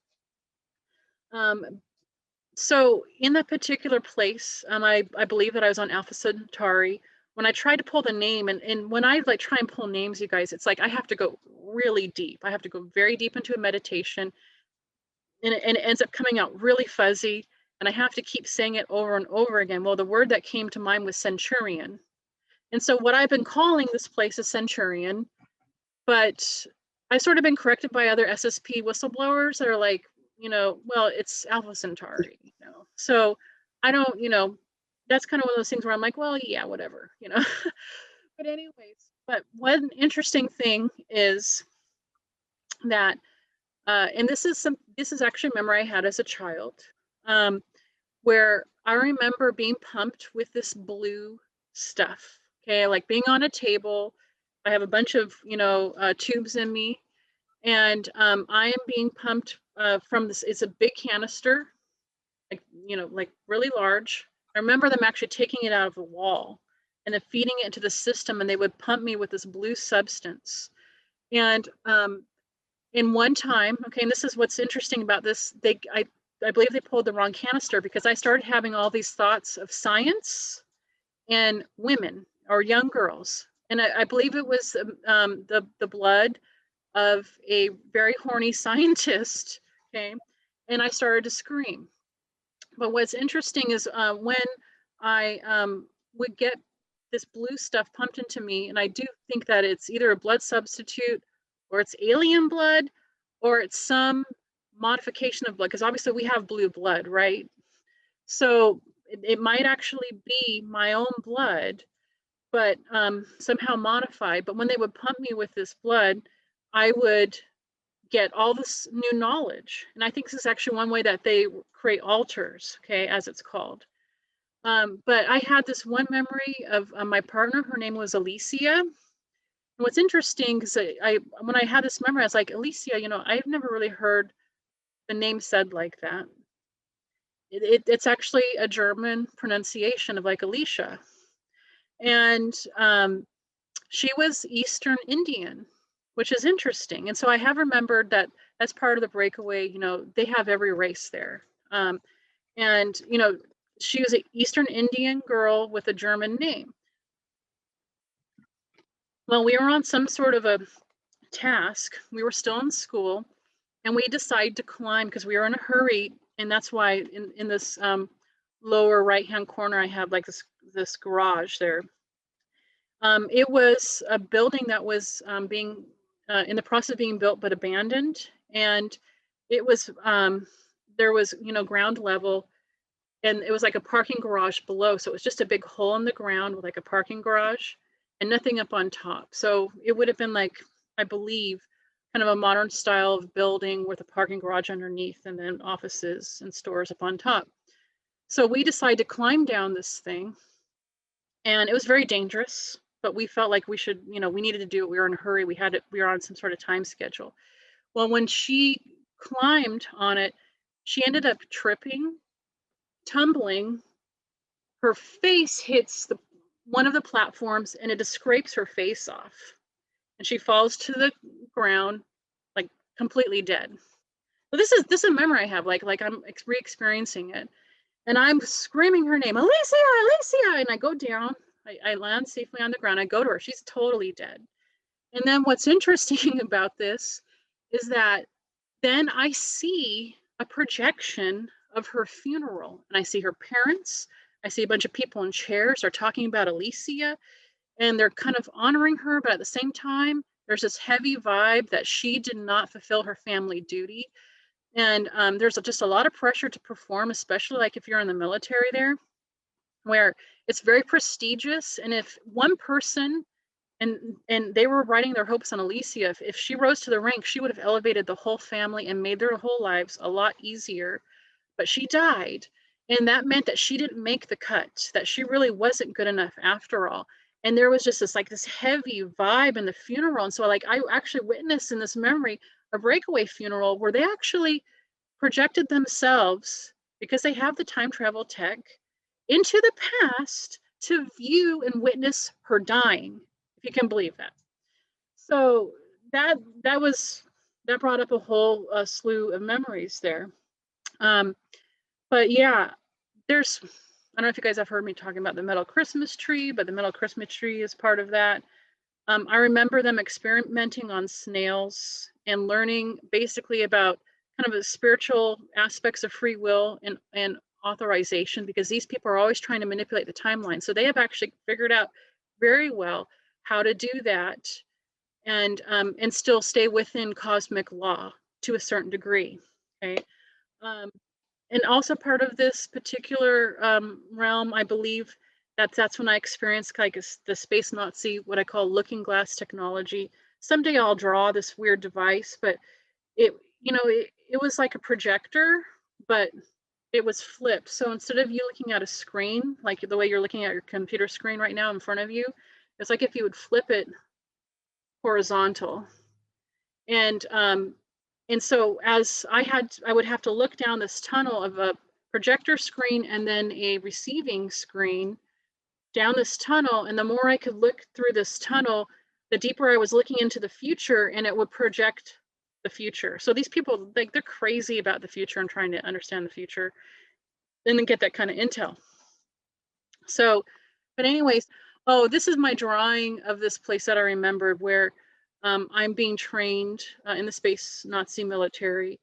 So in that particular place, I believe that I was on Alpha Centauri. When I tried to pull the name, and when I like try and pull names, you guys, it's like I have to go really deep. I have to go very deep into a meditation, and it ends up coming out really fuzzy, and I have to keep saying it over and over again. Well, the word that came to mind was centurion. And so what I've been calling this place is Centurion, but I've sort of been corrected by other SSP whistleblowers that are like, well, it's Alpha Centauri, So I don't, that's kind of one of those things where I'm like, well, yeah, whatever, But anyways, but one interesting thing is that, and this is actually a memory I had as a child, where I remember being pumped with this blue stuff, okay, like being on a table, I have a bunch of, tubes in me, and I am being pumped from this. It's a big canister, like really large. I remember them actually taking it out of the wall and then feeding it into the system, and they would pump me with this blue substance. And in one time, okay, and this is what's interesting about this, I believe they pulled the wrong canister, because I started having all these thoughts of science and women or young girls. And I believe it was the blood of a very horny scientist, okay? And I started to scream. But what's interesting is when I would get this blue stuff pumped into me, and I do think that it's either a blood substitute, or it's alien blood, or it's some modification of blood, because obviously we have blue blood, right? So it might actually be my own blood, but somehow modified. But when they would pump me with this blood, I would get all this new knowledge. And I think this is actually one way that they create altars, okay, as it's called. But I had this one memory of my partner. Her name was Alicia. And what's interesting, because when I had this memory, I was like, Alicia, I've never really heard the name said like that. It's actually a German pronunciation of like Alicia. And she was Eastern Indian, which is interesting. And so I have remembered that as part of the breakaway, they have every race there. And, she was an Eastern Indian girl with a German name. Well, we were on some sort of a task. We were still in school, and we decided to climb because we were in a hurry. And that's why in this lower right-hand corner, I have like this garage there. It was a building that was being in the process of being built but abandoned, and it was there was ground level, and it was like a parking garage below, so it was just a big hole in the ground with like a parking garage and nothing up on top. So it would have been like, I believe, kind of a modern style of building with a parking garage underneath and then offices and stores up on top. So we decided to climb down this thing, and it was very dangerous, but we felt like we should, we needed to do it. We were in a hurry. We were on some sort of time schedule. Well, when she climbed on it, she ended up tripping, tumbling. Her face hits one of the platforms, and it just scrapes her face off. And she falls to the ground, like completely dead. But this is a memory I have, like I'm re-experiencing it. And I'm screaming her name, Alicia, Alicia, and I go down. I land safely on the ground. I go to her. She's totally dead. And then what's interesting about this is that then I see a projection of her funeral, and I see her parents. I see a bunch of people in chairs. They're talking about Alicia, and they're kind of honoring her, but at the same time, there's this heavy vibe that she did not fulfill her family duty. And there's just a lot of pressure to perform, especially like if you're in the military there, where it's very prestigious. And if one person, and they were writing their hopes on Alicia, if she rose to the rank, she would have elevated the whole family and made their whole lives a lot easier. But she died, and that meant that she didn't make the cut, that she really wasn't good enough after all. And there was just this heavy vibe in the funeral. And so I actually witnessed in this memory a breakaway funeral where they actually projected themselves, because they have the time travel tech, into the past to view and witness her dying, if you can believe that. So that brought up a whole slew of memories there. But yeah, I don't know if you guys have heard me talking about the metal Christmas tree, but the metal Christmas tree is part of that. I remember them experimenting on snails and learning basically about kind of the spiritual aspects of free will and authorization, because these people are always trying to manipulate the timeline. So they have actually figured out very well how to do that and still stay within cosmic law to a certain degree. Okay. And also part of this particular realm, I believe that's when I experienced like the space Nazi, what I call looking glass technology. Someday I'll draw this weird device, but it was like a projector, but it was flipped. So instead of you looking at a screen, like the way you're looking at your computer screen right now in front of you, it's like if you would flip it horizontal. And so as I would have to look down this tunnel of a projector screen and then a receiving screen down this tunnel. And the more I could look through this tunnel, the deeper I was looking into the future, and it would project the future. So these people, like, they're crazy about the future and trying to understand the future and then get that kind of intel. So, but anyways, oh, this is my drawing of this place that I remembered where I'm being trained in the space Nazi military.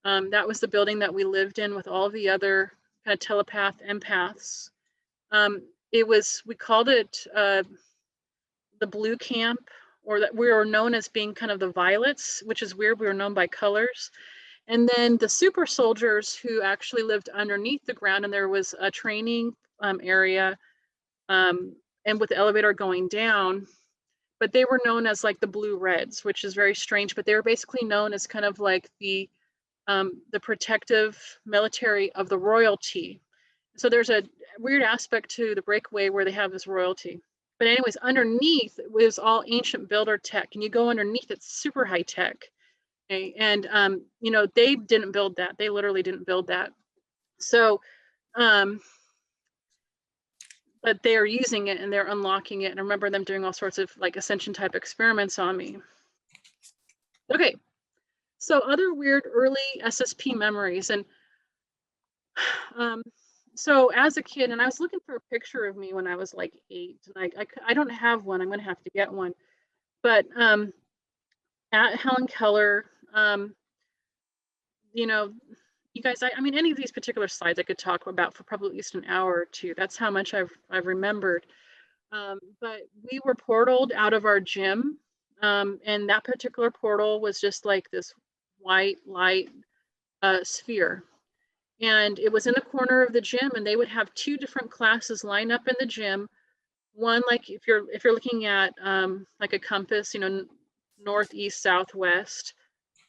That was the building that we lived in with all the other kind of telepath empaths. We called it the blue camp, or that we were known as being kind of the violets, which is weird. We were known by colors. And then the super soldiers who actually lived underneath the ground, and there was a training area and with the elevator going down, but they were known as like the blue reds, which is very strange, but they were basically known as kind of like the protective military of the royalty. So there's a weird aspect to the breakaway where they have this royalty. But anyways, underneath was all ancient builder tech, and you go underneath, it's super high tech. Okay? And you know, they didn't build that. They literally didn't build that. So, but they're using it and they're unlocking it. And I remember them doing all sorts of like ascension type experiments on me. Okay, so other weird early SSP memories. And so as a kid, and I was looking for a picture of me when I was like 8, and I don't have one. I'm gonna have to get one. But at Helen Keller, you know, you guys, I mean, any of these particular slides I could talk about for probably at least an hour or two. That's how much I've remembered. But we were portaled out of our gym, and that particular portal was just like this white light sphere. And it was in the corner of the gym, and they would have 2 different classes line up in the gym. One, like if you're looking at like a compass, you know, north, east, southwest,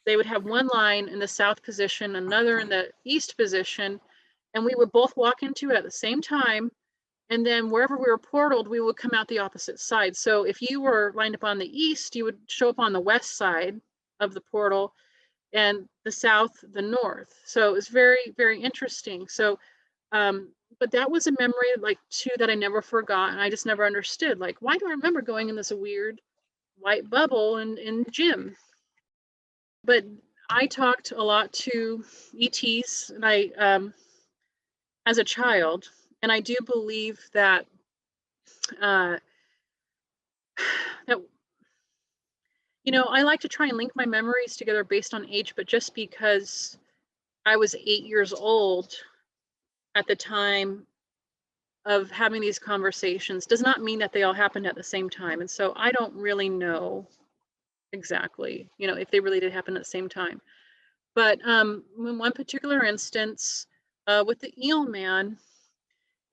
they would have one line in the south position, another in the east position, and we would both walk into it at the same time. And then wherever we were portaled, we would come out the opposite side. So if you were lined up on the east, you would show up on the west side of the portal, and the south, the north. So it was very, very interesting. So, but that was a memory like too that I never forgot. And I just never understood, like, why do I remember going in this weird white bubble in gym? But I talked a lot to ETs, and I, as a child, and I do believe that, that, you know, I like to try and link my memories together based on age, but just because I was 8 years old at the time of having these conversations does not mean that they all happened at the same time. And so I don't really know exactly, you know, if they really did happen at the same time. But in one particular instance with the Eelman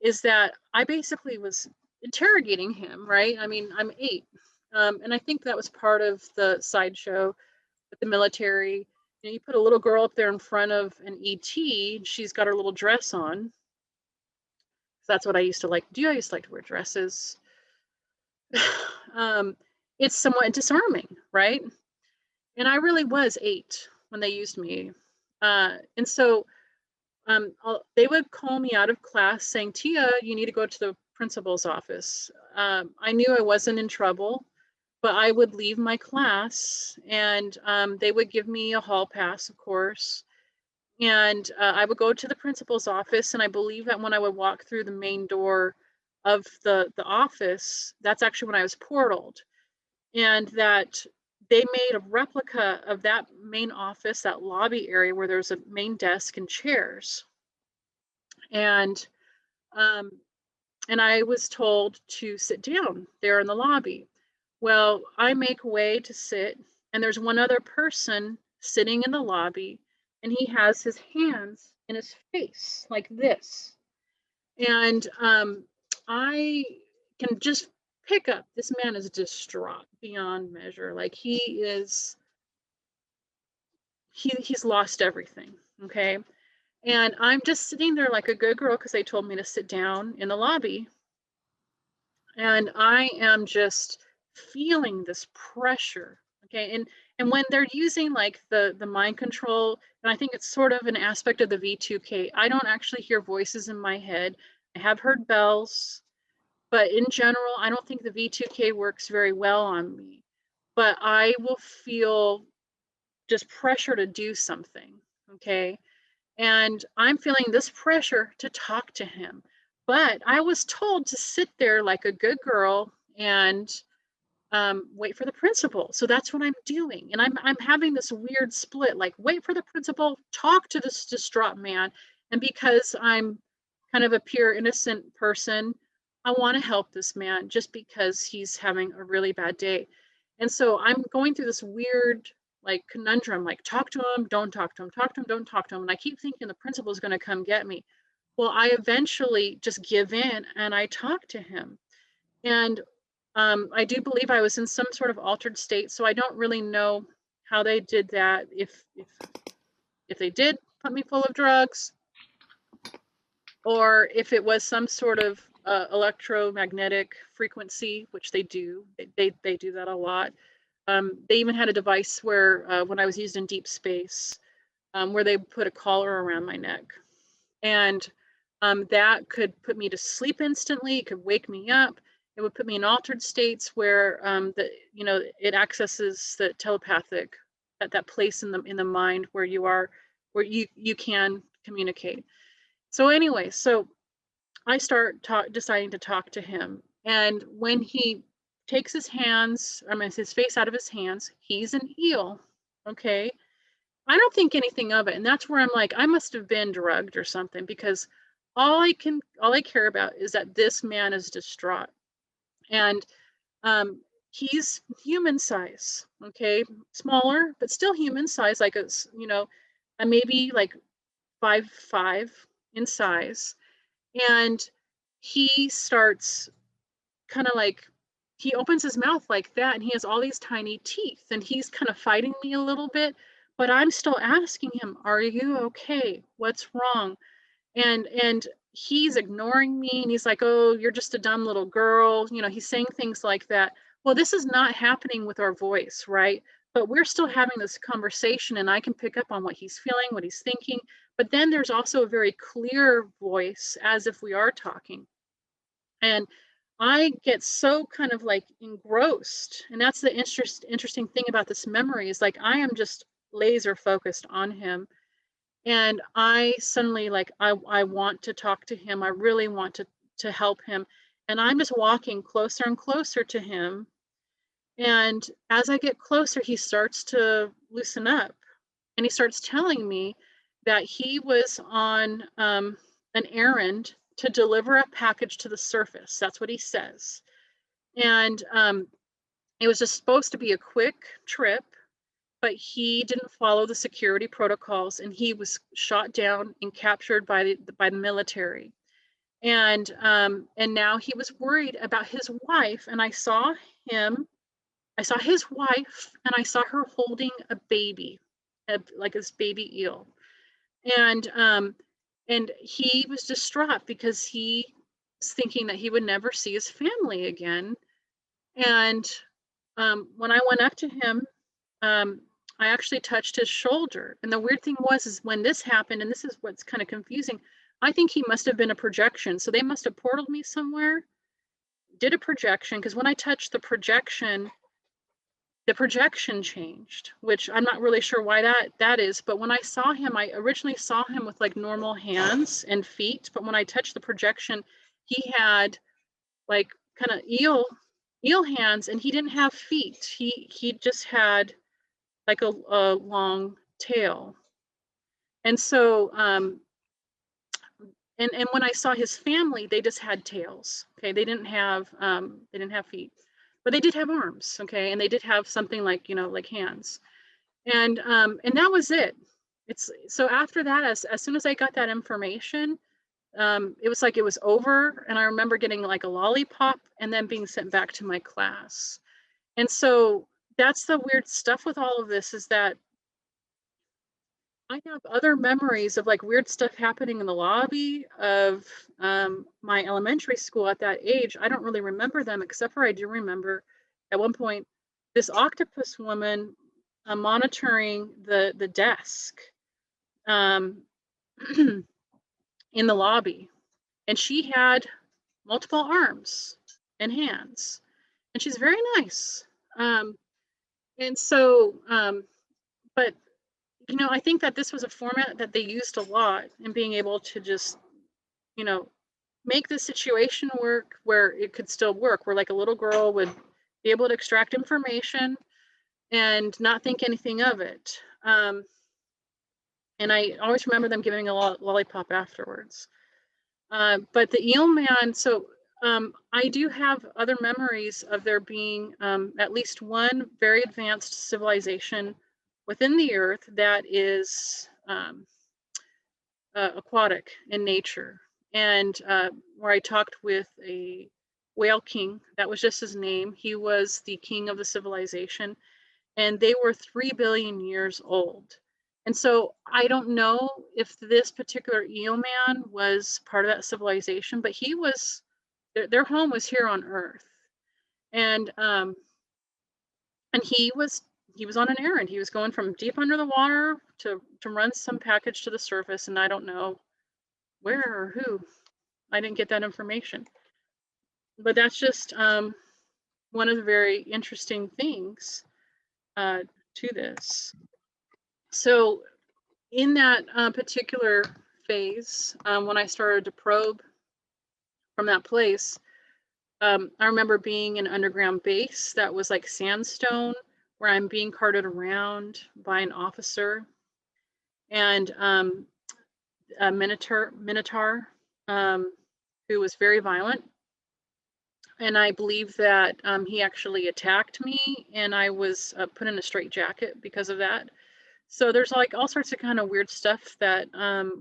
is that I basically was interrogating him, right? I mean, I'm 8. And I think that was part of the sideshow with the military. You know, you put a little girl up there in front of an ET, she's got her little dress on. So that's what I used to like to do. I used to like to wear dresses. It's somewhat disarming, right? And I really was 8 when they used me. And so they would call me out of class saying, Teah, you need to go to the principal's office. I knew I wasn't in trouble, but I would leave my class, and they would give me a hall pass, of course. And I would go to the principal's office, and I believe that when I would walk through the main door of the office, that's actually when I was portaled. And that they made a replica of that main office, that lobby area where there's a main desk and chairs. And I was told to sit down there in the lobby. Well, I make way to sit, and there's one other person sitting in the lobby, and he has his hands in his face like this. And I can just pick up, this man is distraught beyond measure. Like he's lost everything, okay? And I'm just sitting there like a good girl because they told me to sit down in the lobby. And I am just feeling this pressure. Okay, and when they're using like the mind control, and I think it's sort of an aspect of the V2K. I don't actually hear voices in my head. I have heard bells, but in general, I don't think the V2K works very well on me. But I will feel just pressure to do something. Okay, and I'm feeling this pressure to talk to him. But I was told to sit there like a good girl and wait for the principal. So that's what I'm doing. And I'm having this weird split, like wait for the principal, talk to this distraught man. And because I'm kind of a pure innocent person, I want to help this man just because he's having a really bad day. And so I'm going through this weird like conundrum, like talk to him, don't talk to him, talk to him, don't talk to him. And I keep thinking the principal is going to come get me. Well, I eventually just give in and I talk to him. And I do believe I was in some sort of altered state, so I don't really know how they did that. If they did put me full of drugs, or if it was some sort of electromagnetic frequency, which they do. They do that a lot. They even had a device where when I was used in deep space, where they put a collar around my neck, and that could put me to sleep instantly. It could wake me up. It would put me in altered states where it accesses the telepathic, at that place in the mind where you can communicate. So anyway, so I start deciding to talk to him, and when he takes his face out of his hands, he's an eel. Okay, I don't think anything of it, and that's where I'm like, I must have been drugged or something, because all I care about is that this man is distraught. And he's human size, okay, smaller, but still human size, like a maybe like 5'5" in size. And he starts kind of like, he opens his mouth like that, and he has all these tiny teeth, and he's kind of fighting me a little bit, but I'm still asking him, are you okay? What's wrong? And he's ignoring me, and he's like, oh, you're just a dumb little girl. He's saying things like that. Well, this is not happening with our voice, right? But we're still having this conversation, and I can pick up on what he's feeling, what he's thinking. But then there's also a very clear voice, as if we are talking. And I get so kind of like engrossed. And that's the interesting thing about this memory, is like, I am just laser focused on him. And I suddenly, like, I want to talk to him. I really want to help him. And I'm just walking closer and closer to him. And as I get closer, he starts to loosen up. And he starts telling me that he was on an errand to deliver a package to the surface. That's what he says. And it was just supposed to be a quick trip, but he didn't follow the security protocols, and he was shot down and captured by the military. And now he was worried about his wife. And I saw his wife, and I saw her holding a baby, like this baby eel. And he was distraught because he was thinking that he would never see his family again. And when I went up to him, I actually touched his shoulder. And the weird thing is when this happened, and this is what's kind of confusing, I think he must have been a projection. So they must have portaled me somewhere, did a projection, because when I touched the projection changed, which I'm not really sure why that is. But when I saw him, I originally saw him with like normal hands and feet. But when I touched the projection, he had like kind of eel hands, and he didn't have feet. He just had like a long tail. And so and when I saw his family, they just had tails. Okay, they didn't have feet, but they did have arms. Okay, and they did have something like like hands. And that was it. So after that, as soon as I got that information, it was like it was over. And I remember getting like a lollipop and then being sent back to my class. And so that's the weird stuff with all of this, is that I have other memories of like weird stuff happening in the lobby of my elementary school at that age. I don't really remember them, except for I do remember at one point, this octopus woman monitoring the desk in the lobby, and she had multiple arms and hands, and she's very nice. And so, but you know, I think that this was a format that they used a lot in being able to just, you know, make the situation work where it could still work, where like a little girl would be able to extract information and not think anything of it. And I always remember them giving a lollipop afterwards. But the Eelman, so I do have other memories of there being at least one very advanced civilization within the earth that is aquatic in nature. And where I talked with a whale king, that was just his name. He was the king of the civilization, and they were 3 billion years old. And so I don't know if this particular Eelman was part of that civilization, but he was, their home was here on Earth. And he was on an errand. He was going from deep under the water to run some package to the surface, and I don't know where or who. I didn't get that information. But that's just one of the very interesting things to this. So in that particular phase, when I started to probe from that place, I remember being in an underground base that was like sandstone, where I'm being carted around by an officer and a minotaur who was very violent. And I believe that he actually attacked me, and I was put in a straitjacket because of that. So there's like all sorts of kind of weird stuff that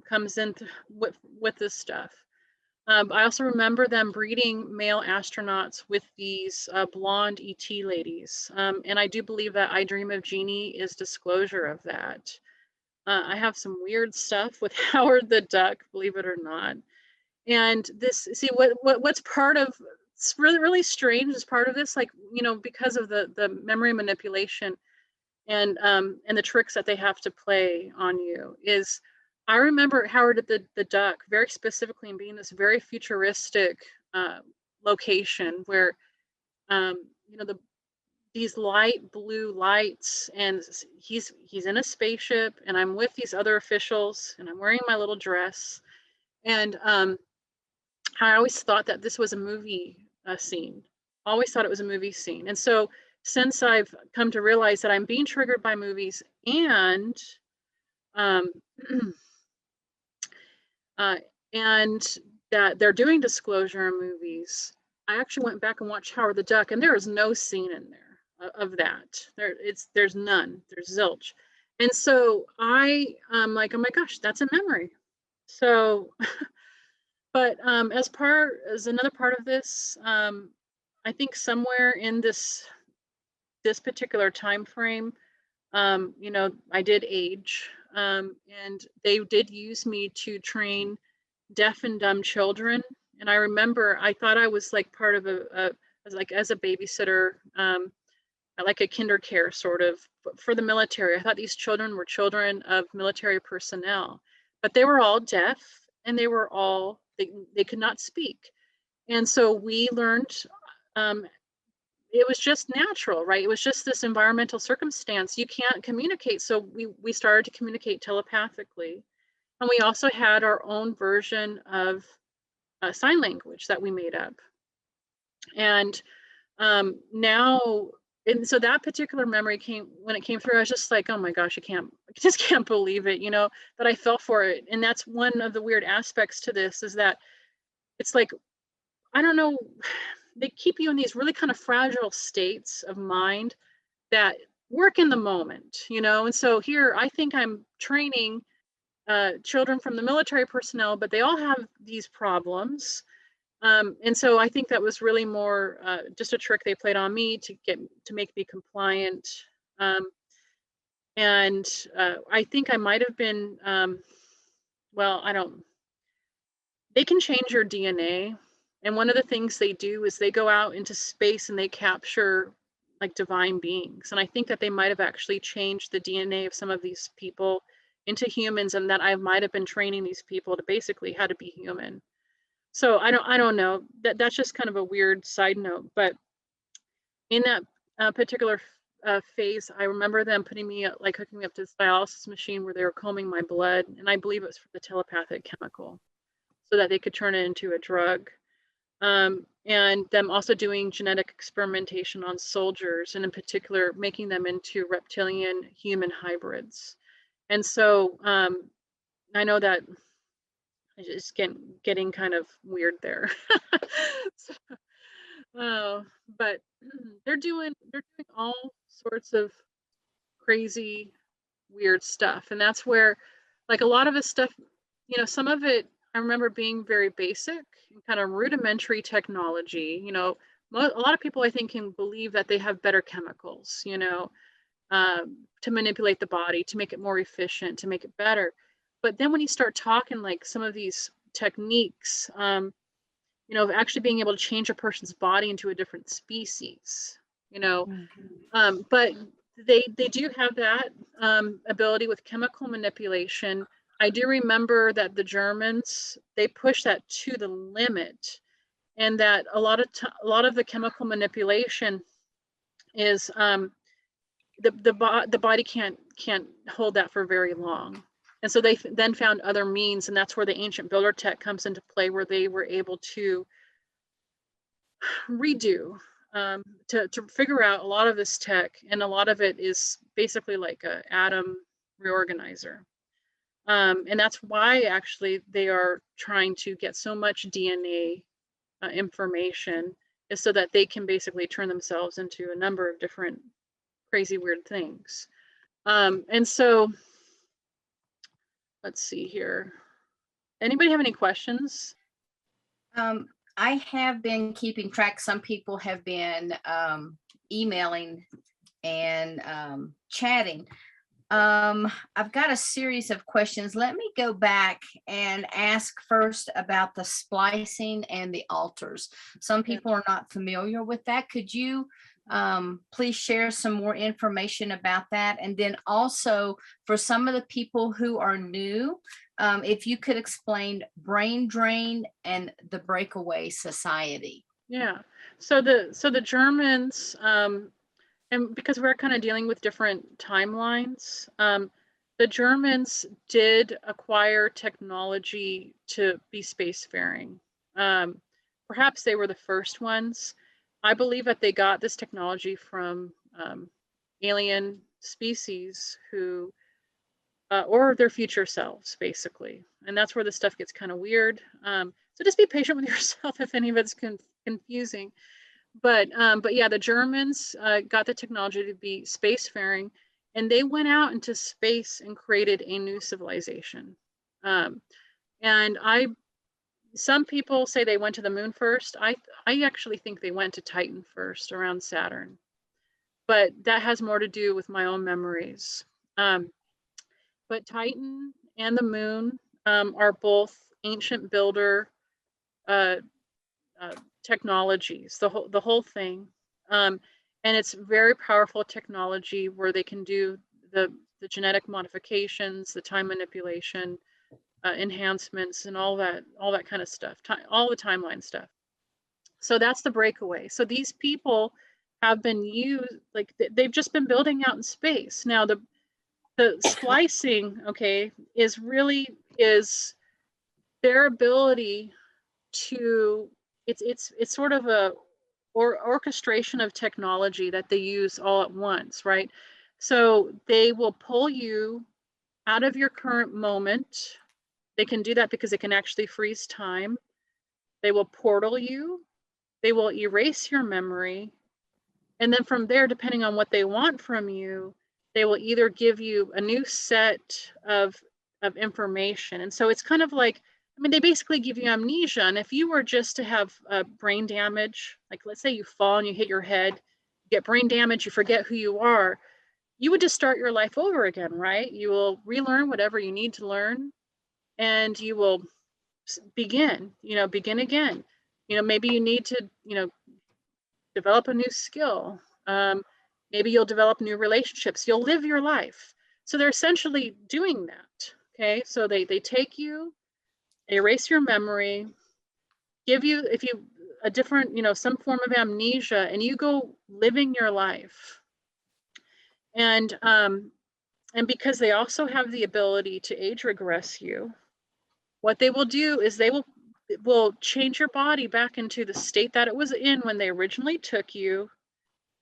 comes in with this stuff. I also remember them breeding male astronauts with these blonde ET ladies. And I do believe that I Dream of Jeannie is disclosure of that. I have some weird stuff with Howard the Duck, believe it or not. And this, see, what's part of, it's really, really strange as part of this, like, you know, because of the memory manipulation and the tricks that they have to play on you, is I remember Howard the Duck very specifically, and being this very futuristic location where, you know, these light blue lights, and he's in a spaceship, and I'm with these other officials, and I'm wearing my little dress, and I always thought that this was a movie scene. Always thought it was a movie scene, and so since I've come to realize that I'm being triggered by movies, and and that they're doing disclosure in movies, I actually went back and watched Howard the Duck, and there is no scene in there of that. There's none. There's zilch. And so I'm like, oh my gosh, that's a memory. So, but as another part of this, I think somewhere in this particular time frame, you know, I did age, and they did use me to train deaf and dumb children. And I remember I thought I was like part of as a babysitter, like a kinder care sort of for the military. I thought these children were children of military personnel, but they were all deaf, and they were all, they could not speak. And so we learned, it was just natural, right? It was just this environmental circumstance. You can't communicate. So we started to communicate telepathically. And we also had our own version of sign language that we made up. And now, and so that particular memory when it came through, I was just like, oh my gosh, I just can't believe it, you know, that I fell for it. And that's one of the weird aspects to this, is that it's like, I don't know, they keep you in these really kind of fragile states of mind that work in the moment, you know. And so here, I think I'm training children from the military personnel, but they all have these problems. And so I think that was really more just a trick they played on me to make me compliant. And I think I might have been, well, they can change your DNA. And one of the things they do is they go out into space and they capture like divine beings. And I think that they might have actually changed the DNA of some of these people into humans, and that I might have been training these people to basically how to be human. So I don't know. That's just kind of a weird side note. But in that particular phase, I remember them putting me like hooking me up to this dialysis machine where they were combing my blood, and I believe it was for the telepathic chemical, so that they could turn it into a drug. And them also doing genetic experimentation on soldiers, and in particular making them into reptilian human hybrids. And so I know that it's getting kind of weird there. So, but they're doing all sorts of crazy, weird stuff. And that's where, like, a lot of this stuff, you know, some of it I remember being very basic and kind of rudimentary technology. You know, a lot of people I think can believe that they have better chemicals, you know, to manipulate the body, to make it more efficient, to make it better. But then when you start talking like some of these techniques, you know, of actually being able to change a person's body into a different species, you know, but they do have that ability with chemical manipulation. I do remember that the Germans, they pushed that to the limit, and that a lot of the chemical manipulation is the body can't hold that for very long. And so they then found other means, and that's where the ancient builder tech comes into play, where they were able to redo, to figure out a lot of this tech, and a lot of it is basically like a atom reorganizer. And that's why actually they are trying to get so much DNA information, is so that they can basically turn themselves into a number of different crazy, weird things. And so let's see here. Anybody have any questions? I have been keeping track. Some people have been emailing and chatting. I've got a series of questions. Let me go back and ask first about the splicing and the alters. Some people are not familiar with that. Could you please share some more information about that? And then also for some of the people who are new, if you could explain brain drain and the breakaway society. Yeah. So the Germans, and because we're kind of dealing with different timelines, the Germans did acquire technology to be spacefaring. Perhaps they were the first ones. I believe that they got this technology from alien species who, or their future selves, basically. And that's where the stuff gets kind of weird. So just be patient with yourself if any of it's confusing. But yeah, the Germans got the technology to be spacefaring, and they went out into space and created a new civilization. And some people say they went to the moon first. I actually think they went to Titan first, around Saturn. But that has more to do with my own memories. But Titan and the moon are both ancient builder technologies, the whole thing. And it's very powerful technology where they can do the genetic modifications, the time manipulation, enhancements, and all that kind of stuff, all the timeline stuff. So that's the breakaway. So these people have been used, like they've just been building out in space. Now the splicing, okay, is their ability to, it's sort of a orchestration of technology that they use all at once, right? So they will pull you out of your current moment. They can do that because they can actually freeze time. They will portal you. They will erase your memory. And then from there, depending on what they want from you, they will either give you a new set of information. And so it's kind of like, I mean, they basically give you amnesia. And if you were just to have brain damage, like let's say you fall and you hit your head, you get brain damage, you forget who you are, you would just start your life over again, right? You will relearn whatever you need to learn, and you will begin again. Maybe you need to, develop a new skill. Maybe you'll develop new relationships. You'll live your life. So they're essentially doing that. Okay. So they take you, erase your memory, give you, if you, a different, you know, some form of amnesia, and you go living your life. And because they also have the ability to age regress you, what they will do is they will change your body back into the state that it was in when they originally took you,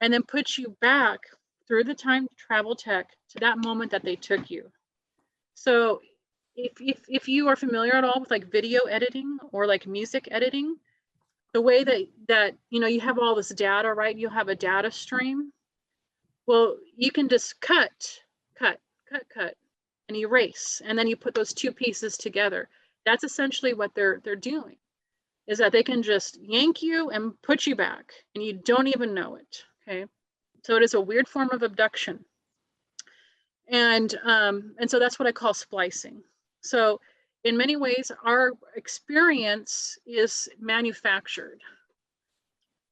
and then put you back through the time travel tech to that moment that they took you. So if you are familiar at all with like video editing or like music editing, the way that you know, you have all this data, right? You'll have a data stream. Well, you can just cut, and erase, and then you put those two pieces together. That's essentially what they're doing, is that they can just yank you and put you back, and you don't even know it. Okay, so it is a weird form of abduction, and so that's what I call splicing. So in many ways, our experience is manufactured.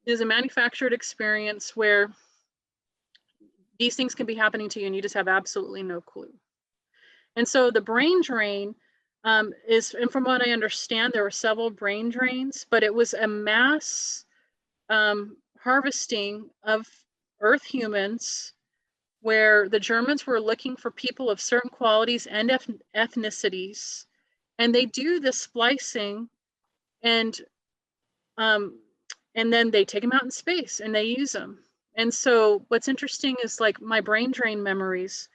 It is a manufactured experience where these things can be happening to you and you just have absolutely no clue. And so the brain drain is, and from what I understand, there were several brain drains, but it was a mass harvesting of Earth humans, where the Germans were looking for people of certain qualities and ethnicities, and they do this splicing, and then they take them out in space and they use them. And so what's interesting is, like, my brain drain memories,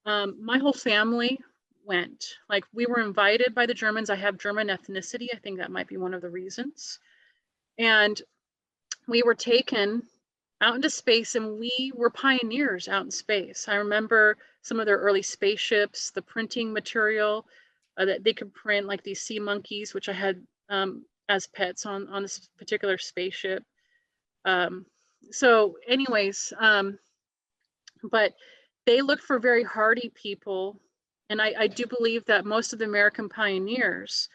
my whole family went. Like, we were invited by the Germans. I have German ethnicity. I think that might be one of the reasons. And we were taken out into space, and we were pioneers out in space. I remember some of their early spaceships, the printing material that they could print, like these sea monkeys, which I had as pets on this particular spaceship. So anyways, but they look for very hardy people. And I do believe that most of the American pioneers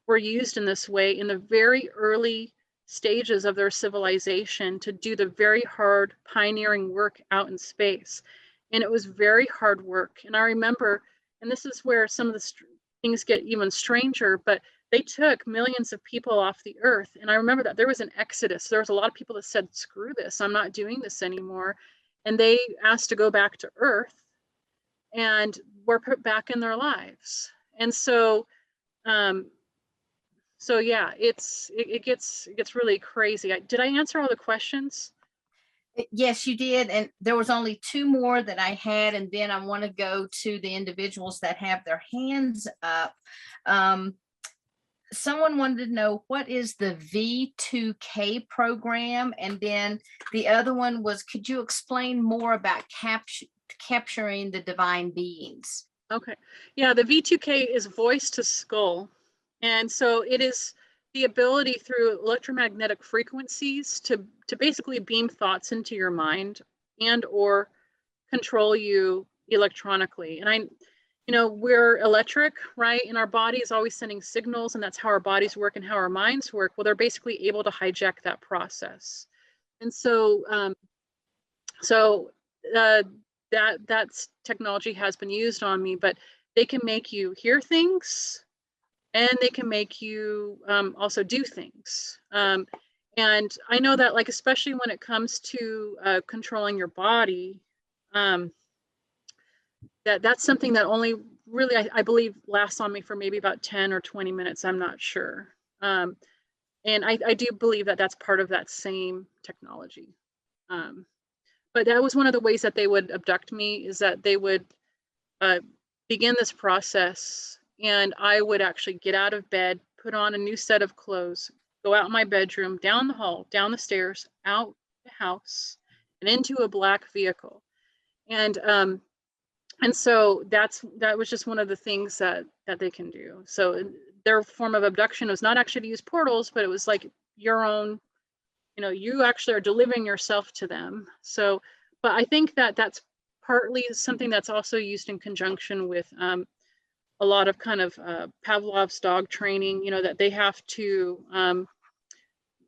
were used in this way in the very early stages of their civilization to do the very hard pioneering work out in space. And it was very hard work. And I remember, and this is where some of the things get even stranger, but they took millions of people off the earth. And I remember that there was an exodus. There was a lot of people that said, screw this, I'm not doing this anymore. And they asked to go back to Earth and were put back in their lives. And so, so yeah, it gets really crazy. Did I answer all the questions? Yes, you did. And there was only two more that I had, and then I want to go to the individuals that have their hands up. Someone wanted to know, what is the V2K program? And then the other one was, could you explain more about capturing the divine beings? Okay. Yeah, the V2K is voice to skull. And so it is the ability through electromagnetic frequencies to basically beam thoughts into your mind and or control you electronically. And you know, we're electric, right? And our body is always sending signals, and that's how our bodies work and how our minds work. Well, they're basically able to hijack that process. And so, that's technology has been used on me, but they can make you hear things, and they can make you also do things. And I know that, like, especially when it comes to controlling your body, that's something that only really, I believe, lasts on me for maybe about 10 or 20 minutes. I'm not sure. And I do believe that that's part of that same technology. But that was one of the ways that they would abduct me, is that they would begin this process, and I would actually get out of bed, put on a new set of clothes, go out in my bedroom, down the hall, down the stairs, out the house, and into a black vehicle. And so that was just one of the things that they can do. So their form of abduction was not actually to use portals, but it was like your own, you know, you actually are delivering yourself to them. So, but I think that that's partly something that's also used in conjunction with a lot of kind of Pavlov's dog training, you know, that they have to,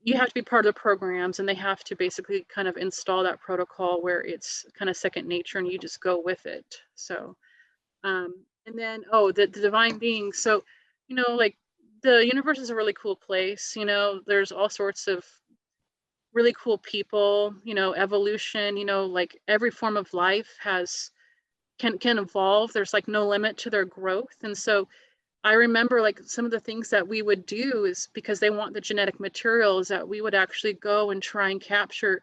you have to be part of the programs, and they have to basically kind of install that protocol where it's kind of second nature and you just go with it. So, and then, oh, the divine beings. So, you know, like the universe is a really cool place. You know, there's all sorts of really cool people, you know, evolution, you know, like every form of life can evolve. There's like no limit to their growth. And so I remember like some of the things that we would do is because they want the genetic material is that we would actually go and try and capture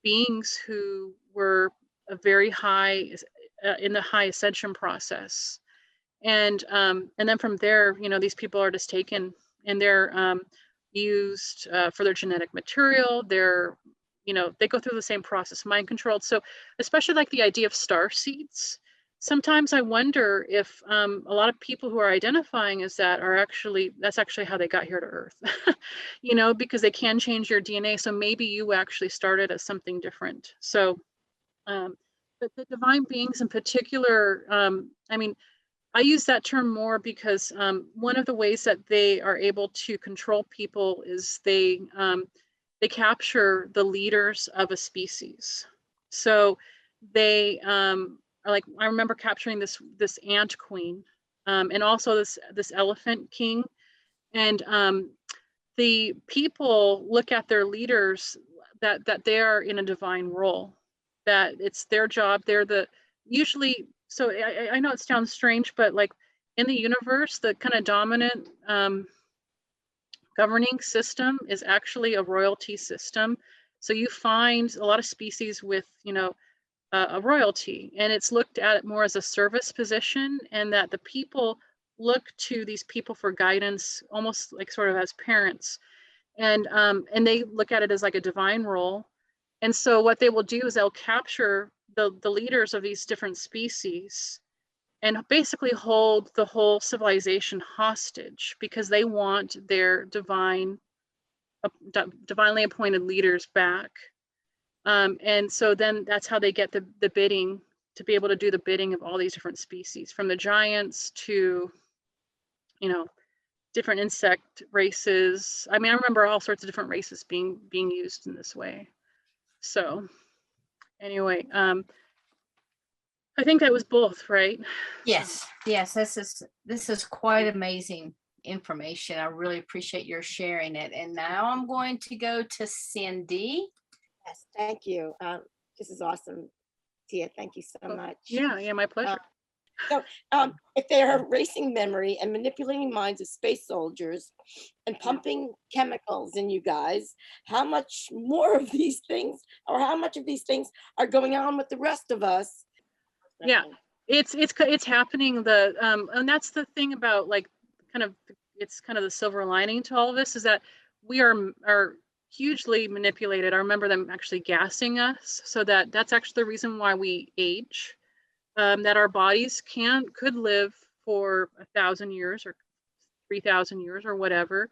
beings who were a very high in the high ascension process. And then from there, you know, these people are just taken and they're used for their genetic material. They're, you know, they go through the same process, mind controlled. So especially like the idea of star seeds. Sometimes I wonder if a lot of people who are identifying as that are actually, that's actually how they got here to Earth, you know, because they can change your DNA. So maybe you actually started as something different. So, but the divine beings in particular, I mean, I use that term more because one of the ways that they are able to control people is they capture the leaders of a species. So they are like, I remember capturing this ant queen and also this elephant king. And the people look at their leaders that they are in a divine role, that it's their job. They're the usually, so I know it sounds strange, but like in the universe, the kind of dominant governing system is actually a royalty system. So you find a lot of species with, you know, a royalty, and it's looked at more as a service position, and that the people look to these people for guidance, almost like sort of as parents, and they look at it as like a divine role. And so what they will do is they'll capture the leaders of these different species and basically hold the whole civilization hostage because they want their divinely appointed leaders back. And so then that's how they get the bidding, to be able to do the bidding of all these different species, from the giants to, you know, different insect races. I mean, I remember all sorts of different races being used in this way. So anyway, I think that was both, right? Yes, yes, this is quite amazing information. I really appreciate your sharing it. And now I'm going to go to Cindy. Yes, thank you. This is awesome, Teah. Thank you so much. Yeah, my pleasure. If they are erasing memory and manipulating minds of space soldiers and pumping chemicals in you guys, how much more of these things, or how much of these things are going on with the rest of us? Yeah, it's happening. And that's the thing about like it's kind of the silver lining to all of this, is that we are hugely manipulated. I remember them actually gassing us, so that's actually the reason why we age. That our bodies could live for 1,000 years or 3,000 years or whatever,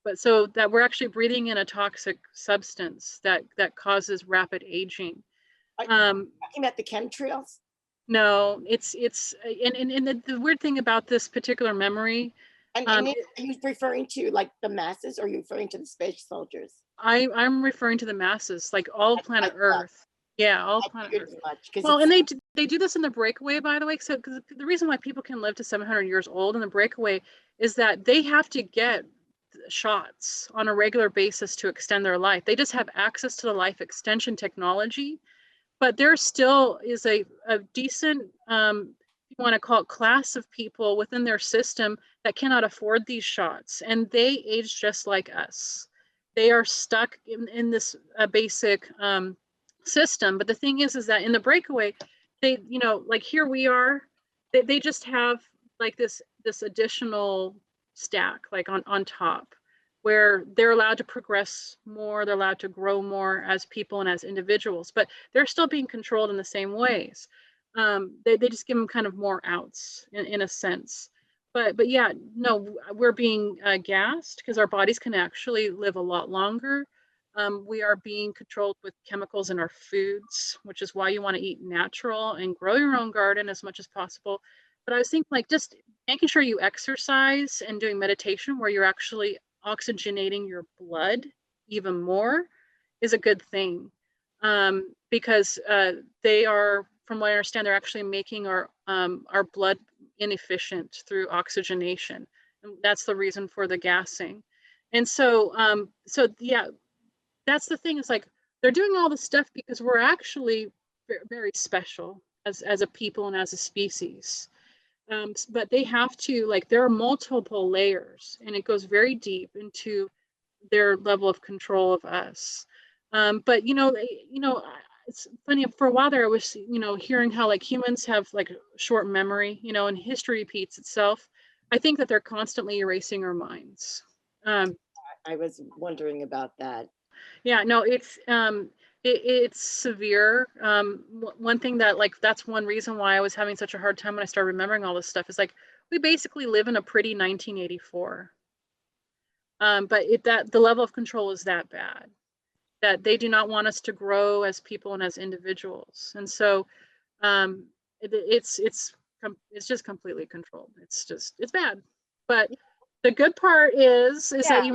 but so that we're actually breathing in a toxic substance that causes rapid aging. Are you talking about the chemtrails? No, it's and the weird thing about this particular memory. And are you referring to like the masses, or are you referring to the space soldiers? I'm referring to the masses, like all planet Earth. Yeah, all planet Earth. Well, and they do this in the breakaway, by the way. So the reason why people can live to 700 years old in the breakaway is that they have to get shots on a regular basis to extend their life. They just have access to the life extension technology, but there still is a decent, you want to call it, class of people within their system that cannot afford these shots, and they age just like us. They are stuck in this basic system. But the thing is that in the breakaway, they, you know, like here we are, they just have like this additional stack like on top, where they're allowed to progress more, they're allowed to grow more as people and as individuals, but they're still being controlled in the same ways. They just give them kind of more outs in a sense. But yeah, no, we're being gassed because our bodies can actually live a lot longer. We are being controlled with chemicals in our foods, which is why you want to eat natural and grow your own garden as much as possible. But I was thinking like just making sure you exercise and doing meditation where you're actually oxygenating your blood, even more is a good thing, because they are, from what I understand, they're actually making our blood inefficient through oxygenation, and that's the reason for the gassing. And so, yeah, that's the thing. Is like they're doing all this stuff because we're actually very special as a people and as a species. But they have to, like, there are multiple layers, and it goes very deep into their level of control of us. But it's funny, for a while there I was hearing how like humans have like short memory, and history repeats itself. I think that they're constantly erasing our minds. I was wondering about that. Yeah, no, it's severe. One thing that, like, that's one reason why I was having such a hard time when I started remembering all this stuff is like we basically live in a pretty 1984. But that the level of control is that bad, that they do not want us to grow as people and as individuals. And so it's just completely controlled. It's bad. But the good part is that you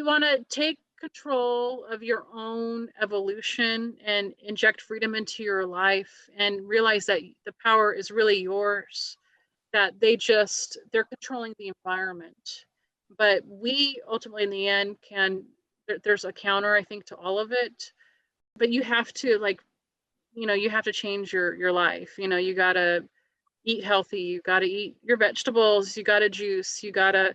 want to take control of your own evolution and inject freedom into your life and realize that the power is really yours, that they're controlling the environment. But we ultimately in the end there's a counter, I think, to all of it. But you have to, like, you have to change your life. You got to eat healthy, you got to eat your vegetables, you got to juice, you got to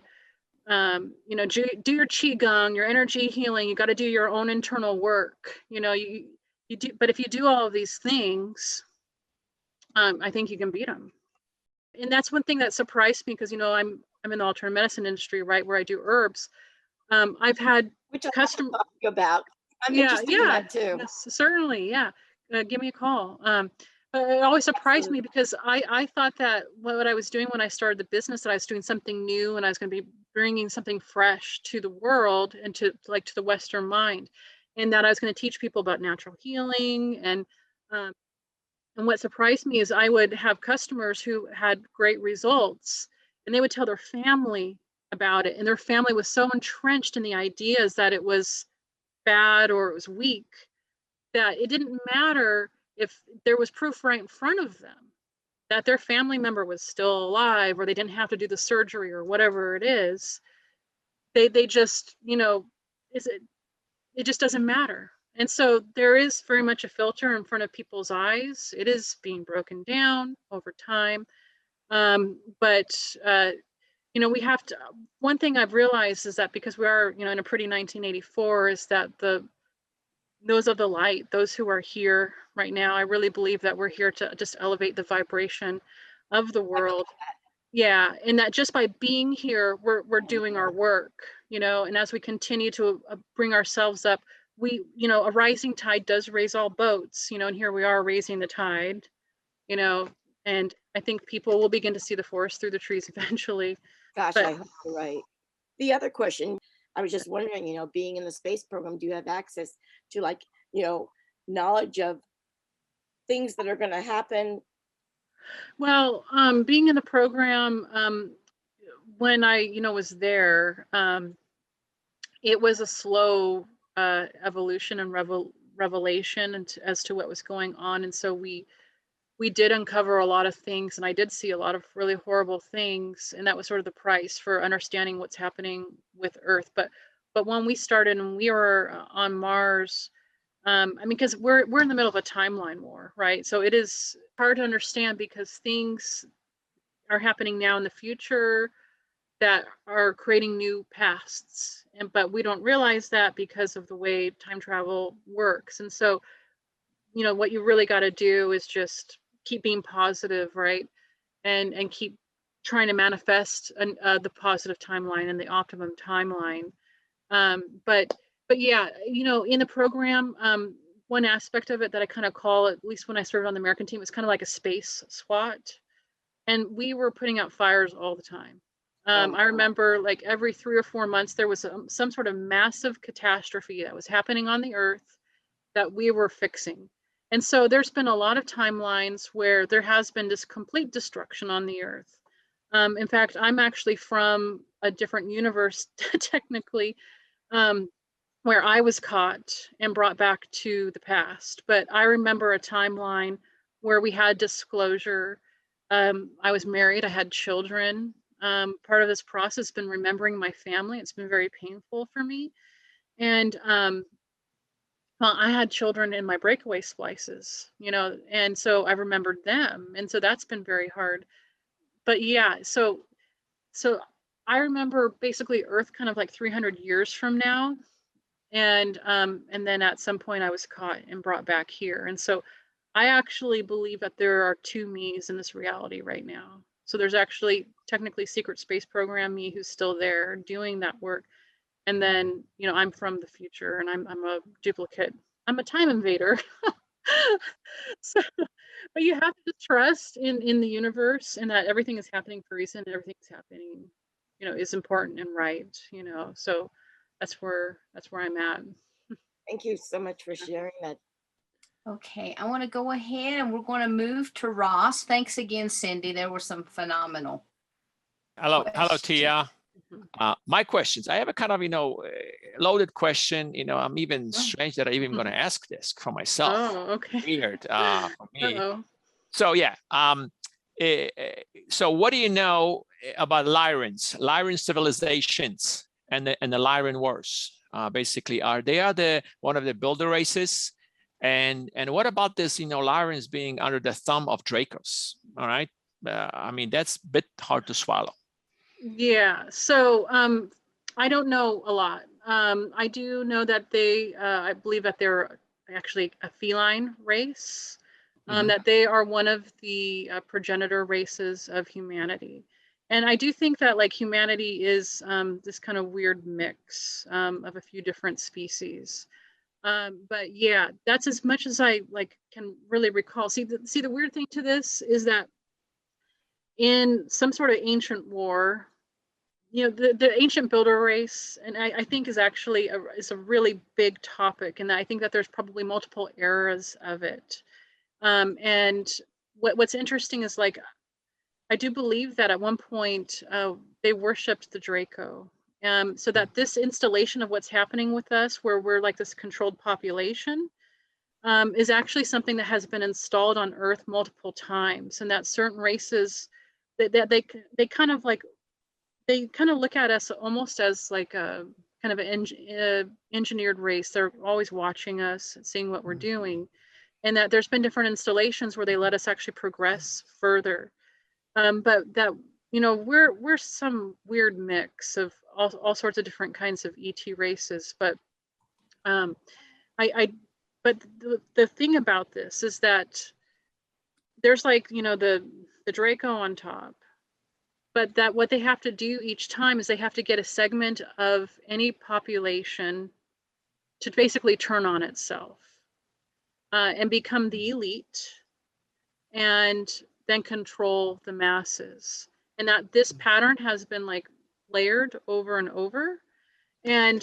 do your qigong, your energy healing, you got to do your own internal work. You do, but if you do all of these things, I think you can beat them. And that's one thing that surprised me, because I'm in the alternative medicine industry, right, where I do herbs. I've had customers about. I'm interested in that too. Yes, certainly, yeah. Give me a call. But it always surprised me, because I thought that what I was doing when I started the business, that I was doing something new and I was going to be bringing something fresh to the world and to the Western mind, and that I was going to teach people about natural healing. And what surprised me is I would have customers who had great results, and they would tell their family about it, and their family was so entrenched in the ideas that it was bad or it was weak, that it didn't matter if there was proof right in front of them that their family member was still alive, or they didn't have to do the surgery or whatever it is. They just, it just doesn't matter. And so there is very much a filter in front of people's eyes. It is being broken down over time. But we have to, one thing I've realized is that because we are, in a pretty 1984, is that those of the light, those who are here right now, I really believe that we're here to just elevate the vibration of the world. Yeah, and that just by being here, we're doing our work, and as we continue to bring ourselves up, a rising tide does raise all boats, and here we are raising the tide, and I think people will begin to see the forest through the trees eventually. Gosh, I hope you're right. The other question, I was just wondering, being in the space program, do you have access to knowledge of things that are going to happen? Well, being in the program, when I, was there, it was a slow evolution and revelation as to what was going on. And so we did uncover a lot of things, and I did see a lot of really horrible things, and that was sort of the price for understanding what's happening with Earth. But when we started and we were on Mars, because we're in the middle of a timeline war, right? So it is hard to understand, because things are happening now in the future that are creating new pasts, but we don't realize that because of the way time travel works. And so, what you really got to do is just keep being positive, right? And keep trying to manifest the positive timeline and the optimum timeline. But yeah, in the program, one aspect of it that I kind of call, at least when I served on the American team, was kind of like a space SWAT. And we were putting out fires all the time. I remember, like, every 3 or 4 months, there was some sort of massive catastrophe that was happening on the Earth that we were fixing. And so there's been a lot of timelines where there has been this complete destruction on the Earth. In fact, I'm actually from a different universe, technically. where I was caught and brought back to the past. But I remember a timeline where we had disclosure. I was married, I had children. Part of this process has been remembering my family. It's been very painful for me. And well, I had children in my breakaway splices, you know, and so I remembered them. And so that's been very hard. But yeah, so I remember basically Earth kind of like 300 years from now. And then at some point I was caught and brought back here. And so I actually believe that there are two me's in this reality right now. So there's actually technically secret space program me who's still there doing that work. And then, you know, I'm from the future and I'm a duplicate. I'm a time invader. So, but you have to trust in the universe and that everything is happening for a reason. Everything's happening, you know, is important and right, you know. So that's where I'm at. Thank you so much for sharing that. Okay, I want to go ahead and we're going to move to Ross. Thanks again, Cindy. There were some phenomenal. Hello, questions. Teah. My questions. I have a kind of, loaded question. I'm even Oh. strange that I'm even going to ask this for myself. Oh, okay. Weird for me. Uh-oh. So yeah. So what do you know about Lyran civilizations and the Lyran wars? Basically, are they one of the builder races? And what about this? Lyrans being under the thumb of Dracos. All right. I mean, that's a bit hard to swallow. Yeah, so I don't know a lot. I do know that I believe that they're actually a feline race, that they are one of the progenitor races of humanity. And I do think that like humanity is this kind of weird mix of a few different species. But yeah, that's as much as I can really recall. See, the weird thing to this is that in some sort of ancient war, the ancient builder race, and I think is actually is a really big topic, and I think that there's probably multiple eras of it. And what's interesting is like, I do believe that at one point they worshipped the Draco. So that this installation of what's happening with us, where we're like this controlled population, is actually something that has been installed on Earth multiple times, and that certain races that they kind of look at us almost as like a kind of an engineered race. They're always watching us, seeing what we're doing, and that there's been different installations where they let us actually progress further. But that we're some weird mix of all sorts of different kinds of ET races. But but the thing about this is that there's like the Draco on top. But that what they have to do each time is they have to get a segment of any population to basically turn on itself and become the elite and then control the masses. And that this pattern has been like layered over and over. And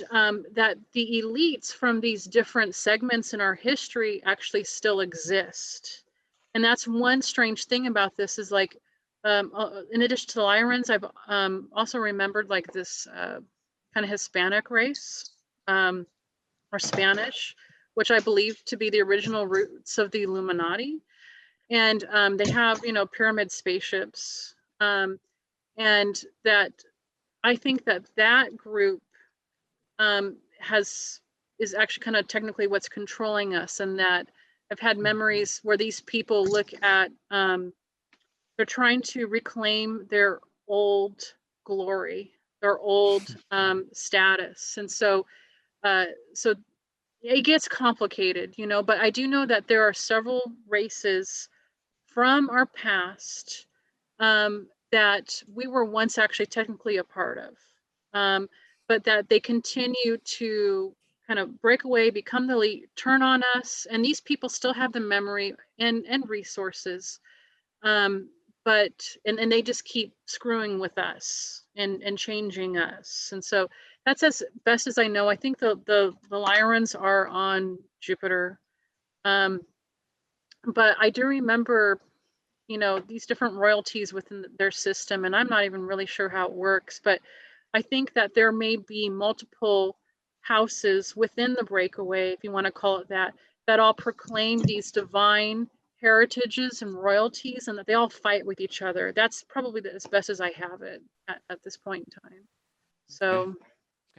that the elites from these different segments in our history actually still exist. And that's one strange thing about this is like, in addition to the Lyrans, I've also remembered like this kind of Hispanic race or Spanish, which I believe to be the original roots of the Illuminati. And they have, pyramid spaceships. And that I think that group is actually kind of technically what's controlling us, and that I've had memories where these people look at they're trying to reclaim their old glory, their old status. And so it gets complicated, but I do know that there are several races from our past that we were once actually technically a part of, but that they continue to kind of break away, become the elite, turn on us. And these people still have the memory and resources. But they just keep screwing with us and changing us. And so that's as best as I know. I think the Lyrans are on Jupiter. But I do remember, these different royalties within their system, and I'm not even really sure how it works, but I think that there may be multiple houses within the breakaway, if you want to call it that, that all proclaim these divine heritages and royalties, and that they all fight with each other. That's probably as best as I have it at this point in time. So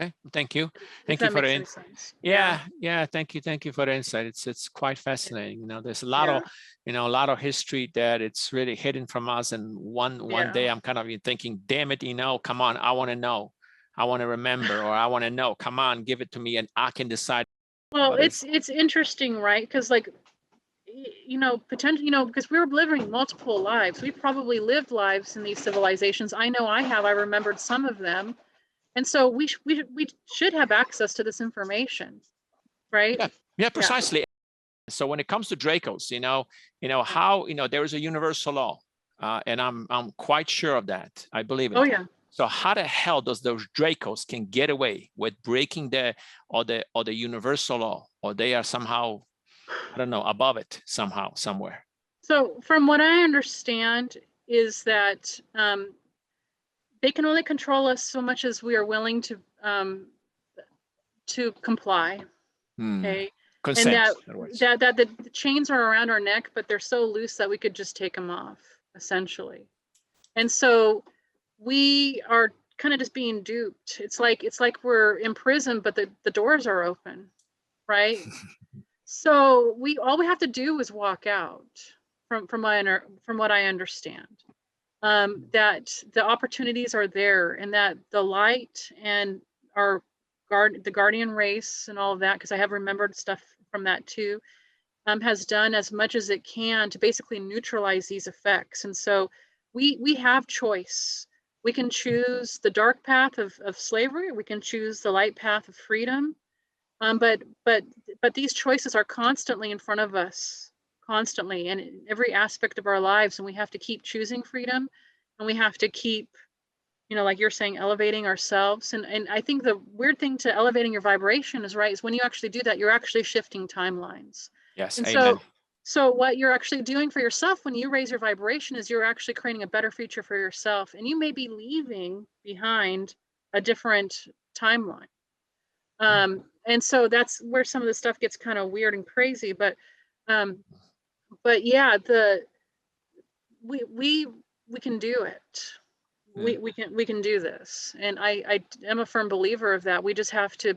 Okay, thank you. if Thank you that for makes the any sense. yeah, thank you for the insight. It's quite fascinating. You know, there's a lot Yeah. of, you know, a lot of history that it's really hidden from us. And one day I'm kind of thinking, damn it, you know, come on, I want to know, I want to remember, or I want to know, come on, give it to me and I can decide. Well, what is- it's interesting, right? Because like, you know, potentially, you know, because we're living multiple lives. We've probably lived lives in these civilizations. I know I have. I remembered some of them. And so we should have access to this information, right? Yeah, precisely. So when it comes to Dracos, you know how, you know, there is a universal law, and I'm quite sure of that. I believe it. Oh yeah. So how the hell does those Dracos can get away with breaking the universal law, or they are somehow, I don't know, above it somehow, somewhere? So from what I understand is that they can only control us so much as we are willing to comply. Okay. Consent. And that the chains are around our neck, but they're so loose that we could just take them off, essentially. And so we are kind of just being duped. It's like we're in prison, but the doors are open, right? So all we have to do is walk out, from what I understand. That the opportunities are there, and that the light and the guardian race and all of that, because I have remembered stuff from that too, has done as much as it can to basically neutralize these effects. And so we have choice. We can choose the dark path of slavery. We can choose the light path of freedom. But these choices are constantly in front of us, constantly, and in every aspect of our lives. And we have to keep choosing freedom, and we have to keep, you know, like you're saying, elevating ourselves. And I think the weird thing to elevating your vibration is when you actually do that, you're actually shifting timelines. Yes, and amen. so what you're actually doing for yourself when you raise your vibration is you're actually creating a better future for yourself, and you may be leaving behind a different timeline. And so that's where some of the stuff gets kind of weird and crazy, but yeah, we can do it. We can do this, and I am a firm believer of that. We just have to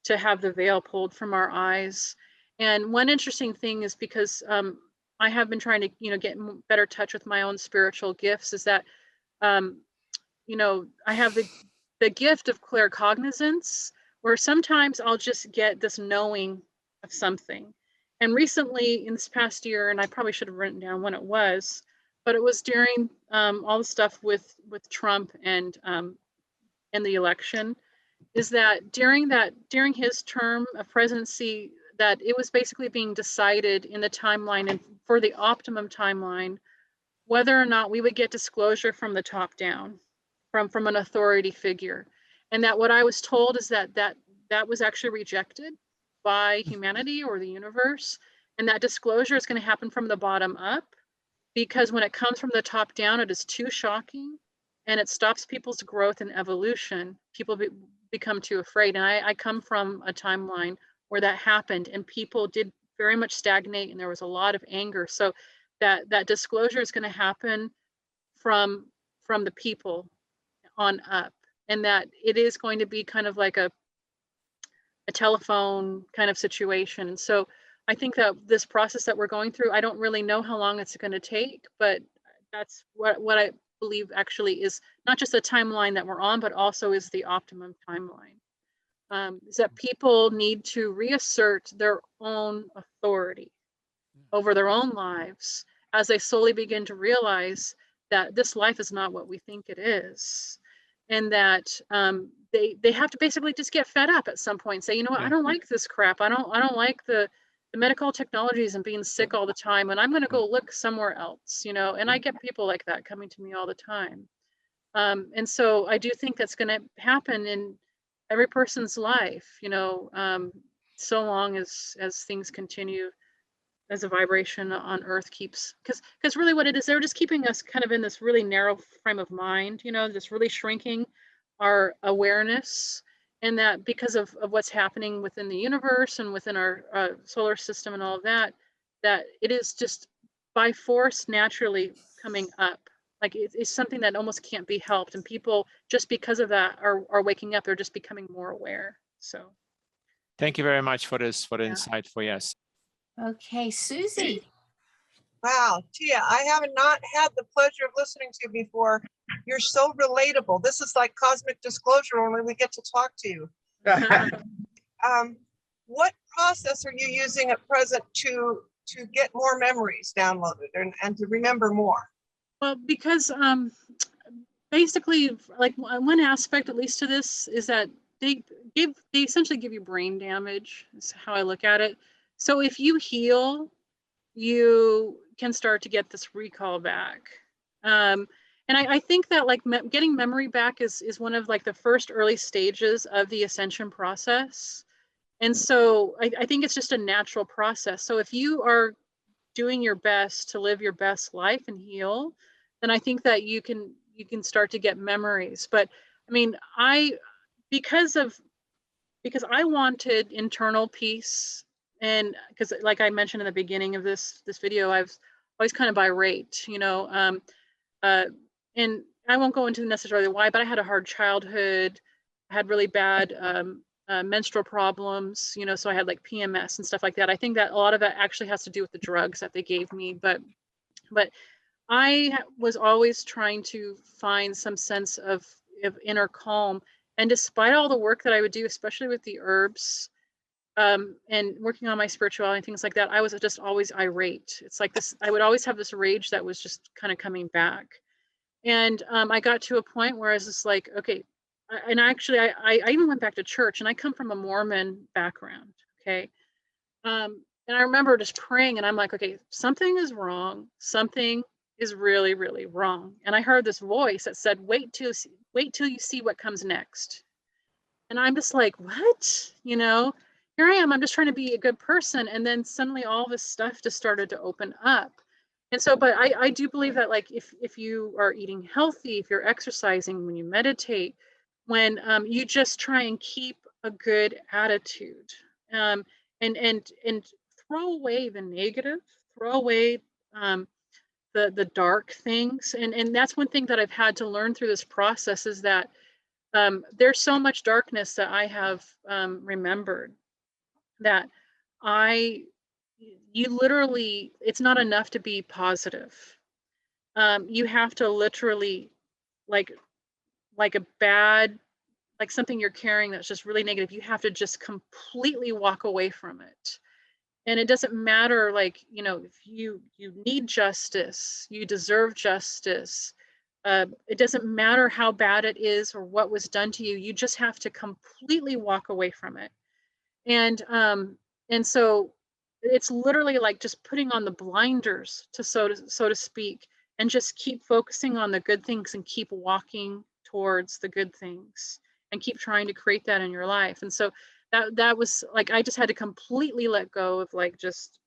have the veil pulled from our eyes. And one interesting thing is, because I have been trying to, you know, get in better touch with my own spiritual gifts, is that you know, I have the gift of claircognizance, where sometimes I'll just get this knowing of something. And recently, in this past year, and I probably should have written down when it was, but it was during all the stuff with Trump and the election, is that during his term of presidency, that it was basically being decided in the timeline, and for the optimum timeline, whether or not we would get disclosure from the top down, from an authority figure. And that what I was told is that was actually rejected by humanity or the universe, and that disclosure is going to happen from the bottom up, because when it comes from the top down, it is too shocking, and it stops people's growth and evolution. People become too afraid. And I come from a timeline where that happened, and people did very much stagnate, and there was a lot of anger. So that disclosure is going to happen from the people on up, and that it is going to be kind of like a telephone kind of situation. And so I think that this process that we're going through, I don't really know how long it's going to take, but that's what I believe actually is not just the timeline that we're on, but also is the optimum timeline. Is that people need to reassert their own authority over their own lives as they slowly begin to realize that this life is not what we think it is. And that they have to basically just get fed up at some point and say, you know what, I don't like this crap. I don't like the medical technologies and being sick all the time, and I'm going to go look somewhere else, you know. And I get people like that coming to me all the time. And so I do think that's going to happen in every person's life, you know, so long as things continue, as a vibration on earth keeps, because really what it is, they're just keeping us kind of in this really narrow frame of mind, you know, just really shrinking our awareness and that because of what's happening within the universe and within our solar system and all of that, that it is just by force naturally coming up. Like it's something that almost can't be helped. And people, just because of that, are waking up. They're just becoming more aware. So. Thank you very much for this, for the Yeah. insightful, yes. Okay, Susie. Wow, Teah, I have not had the pleasure of listening to you before. You're so relatable. This is like cosmic disclosure when we get to talk to you. What process are you using at present to get more memories downloaded and to remember more? Well, because basically, like one aspect, at least to this, is that they essentially give you brain damage. Is how I look at it. So if you heal, you can start to get this recall back. And I think that like getting memory back is one of like the first early stages of the ascension process. And so I think it's just a natural process. So if you are doing your best to live your best life and heal, then I think that you can start to get memories. But I mean, because I wanted internal peace, and because like I mentioned in the beginning of this video, I was always kind of irate, you know, and I won't go into necessarily why, but I had a hard childhood. I had really bad menstrual problems, you know, so I had like PMS and stuff like that. I think that a lot of that actually has to do with the drugs that they gave me, but I was always trying to find some sense of inner calm. And despite all the work that I would do, especially with the herbs, and working on my spirituality and things like that, I was just always irate. It's like this, I would always have this rage that was just kind of coming back. And I got to a point where I was just like, okay, and actually I even went back to church, and I come from a Mormon background, okay? And I remember just praying, and I'm like, okay, something is wrong. Something is really, really wrong. And I heard this voice that said, wait till you see what comes next. And I'm just like, what? You know, here I am, I'm just trying to be a good person. And then suddenly all this stuff just started to open up. And so, but I do believe that like, if you are eating healthy, if you're exercising, when you meditate, when you just try and keep a good attitude, and throw away the negative, throw away the dark things. And that's one thing that I've had to learn through this process, is that there's so much darkness that I have remembered, that you literally, it's not enough to be positive. You have to literally, like a bad, like something you're carrying that's just really negative, you have to just completely walk away from it. And it doesn't matter, like, you know, if you need justice, you deserve justice. It doesn't matter how bad it is or what was done to you. You just have to completely walk away from it. And so it's literally like just putting on the blinders, so to speak, and just keep focusing on the good things and keep walking towards the good things and keep trying to create that in your life. And so that was like, I just had to completely let go of like just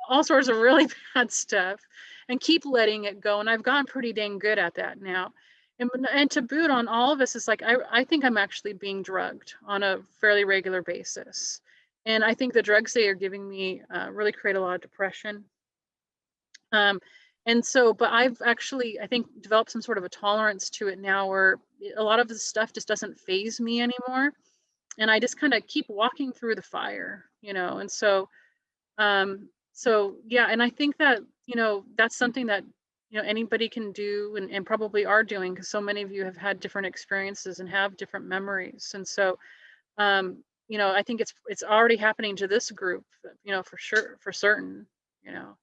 all sorts of really bad stuff and keep letting it go. And I've gotten pretty dang good at that now. And to boot on all of us, is like, I think I'm actually being drugged on a fairly regular basis. And I think the drugs they are giving me really create a lot of depression. And so, but I've actually, I think, developed some sort of a tolerance to it now, where a lot of the stuff just doesn't faze me anymore. And I just kind of keep walking through the fire, you know. And so, so yeah, and I think that, you know, that's something that, you know, anybody can do, and probably are doing, because so many of you have had different experiences and have different memories. And so, you know, I think it's already happening to this group, you know, for sure, for certain, you know.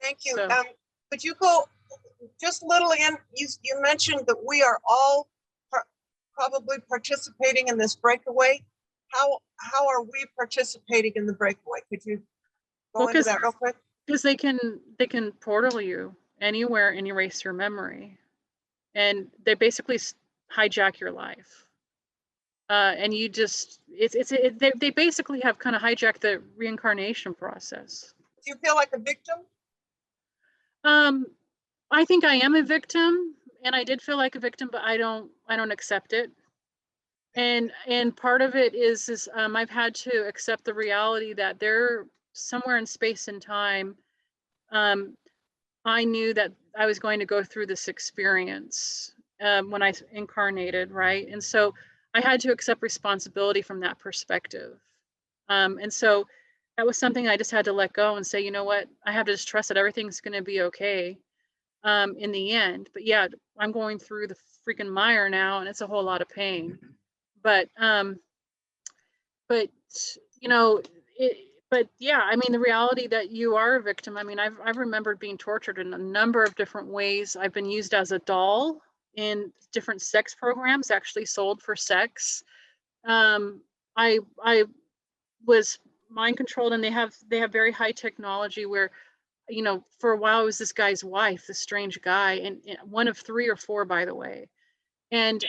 Thank you. So, Could you go just a little in? You mentioned that we are all probably participating in this breakaway. How are we participating in the breakaway? Could you go into that real quick? Because they can portal you anywhere and erase your memory, and they basically hijack your life. And you just, they basically have kind of hijacked the reincarnation process. Do you feel like a victim? I think I am a victim, and I did feel like a victim, but I don't accept it. And part of it is I've had to accept the reality that there, somewhere in space and time, I knew that I was going to go through this experience when I incarnated, right? And so I had to accept responsibility from that perspective. And so that was something I just had to let go and say, you know what, I have to just trust that everything's going to be okay in the end. But yeah, I'm going through the freaking mire now, and it's a whole lot of pain. But you know, but yeah, I mean, the reality that you are a victim. I mean, I've remembered being tortured in a number of different ways. I've been used as a doll in different sex programs, actually sold for sex. I was mind controlled, and they have very high technology where, you know, for a while I was this guy's wife, this strange guy, and one of 3 or 4, by the way. And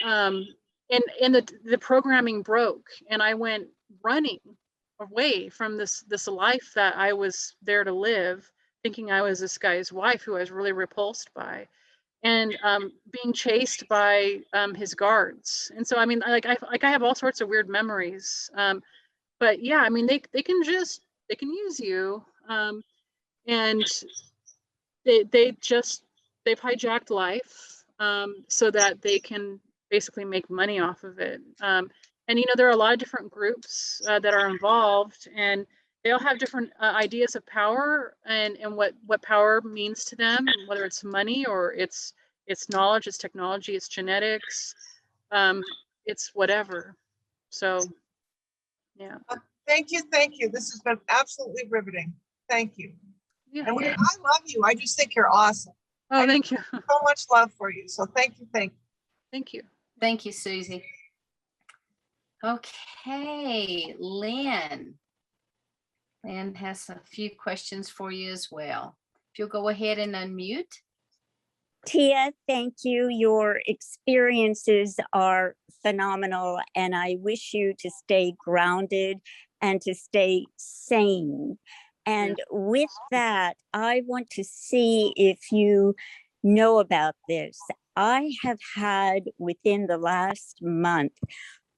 the programming broke, and I went running away from this life that I was there to live, thinking I was this guy's wife who I was really repulsed by, and being chased by his guards. And so I mean, I have all sorts of weird memories. But yeah, I mean, they can use you, and they've hijacked life so that they can basically make money off of it. And you know, there are a lot of different groups that are involved, and they all have different ideas of power and what power means to them, whether it's money or it's knowledge, it's technology, it's genetics, it's whatever. So yeah. Thank you, thank you. This has been absolutely riveting. Thank you. Yeah. And I love you. I just think you're awesome. Oh, thank you. So much love for you. So thank you, thank you. Thank you. Thank you, Susie. Okay, Lynn. Lynn has a few questions for you as well. If you'll go ahead and unmute. Teah, thank you. Your experiences are phenomenal, and I wish you to stay grounded and to stay sane. And with that, I want to see if you know about this. I have had within the last month,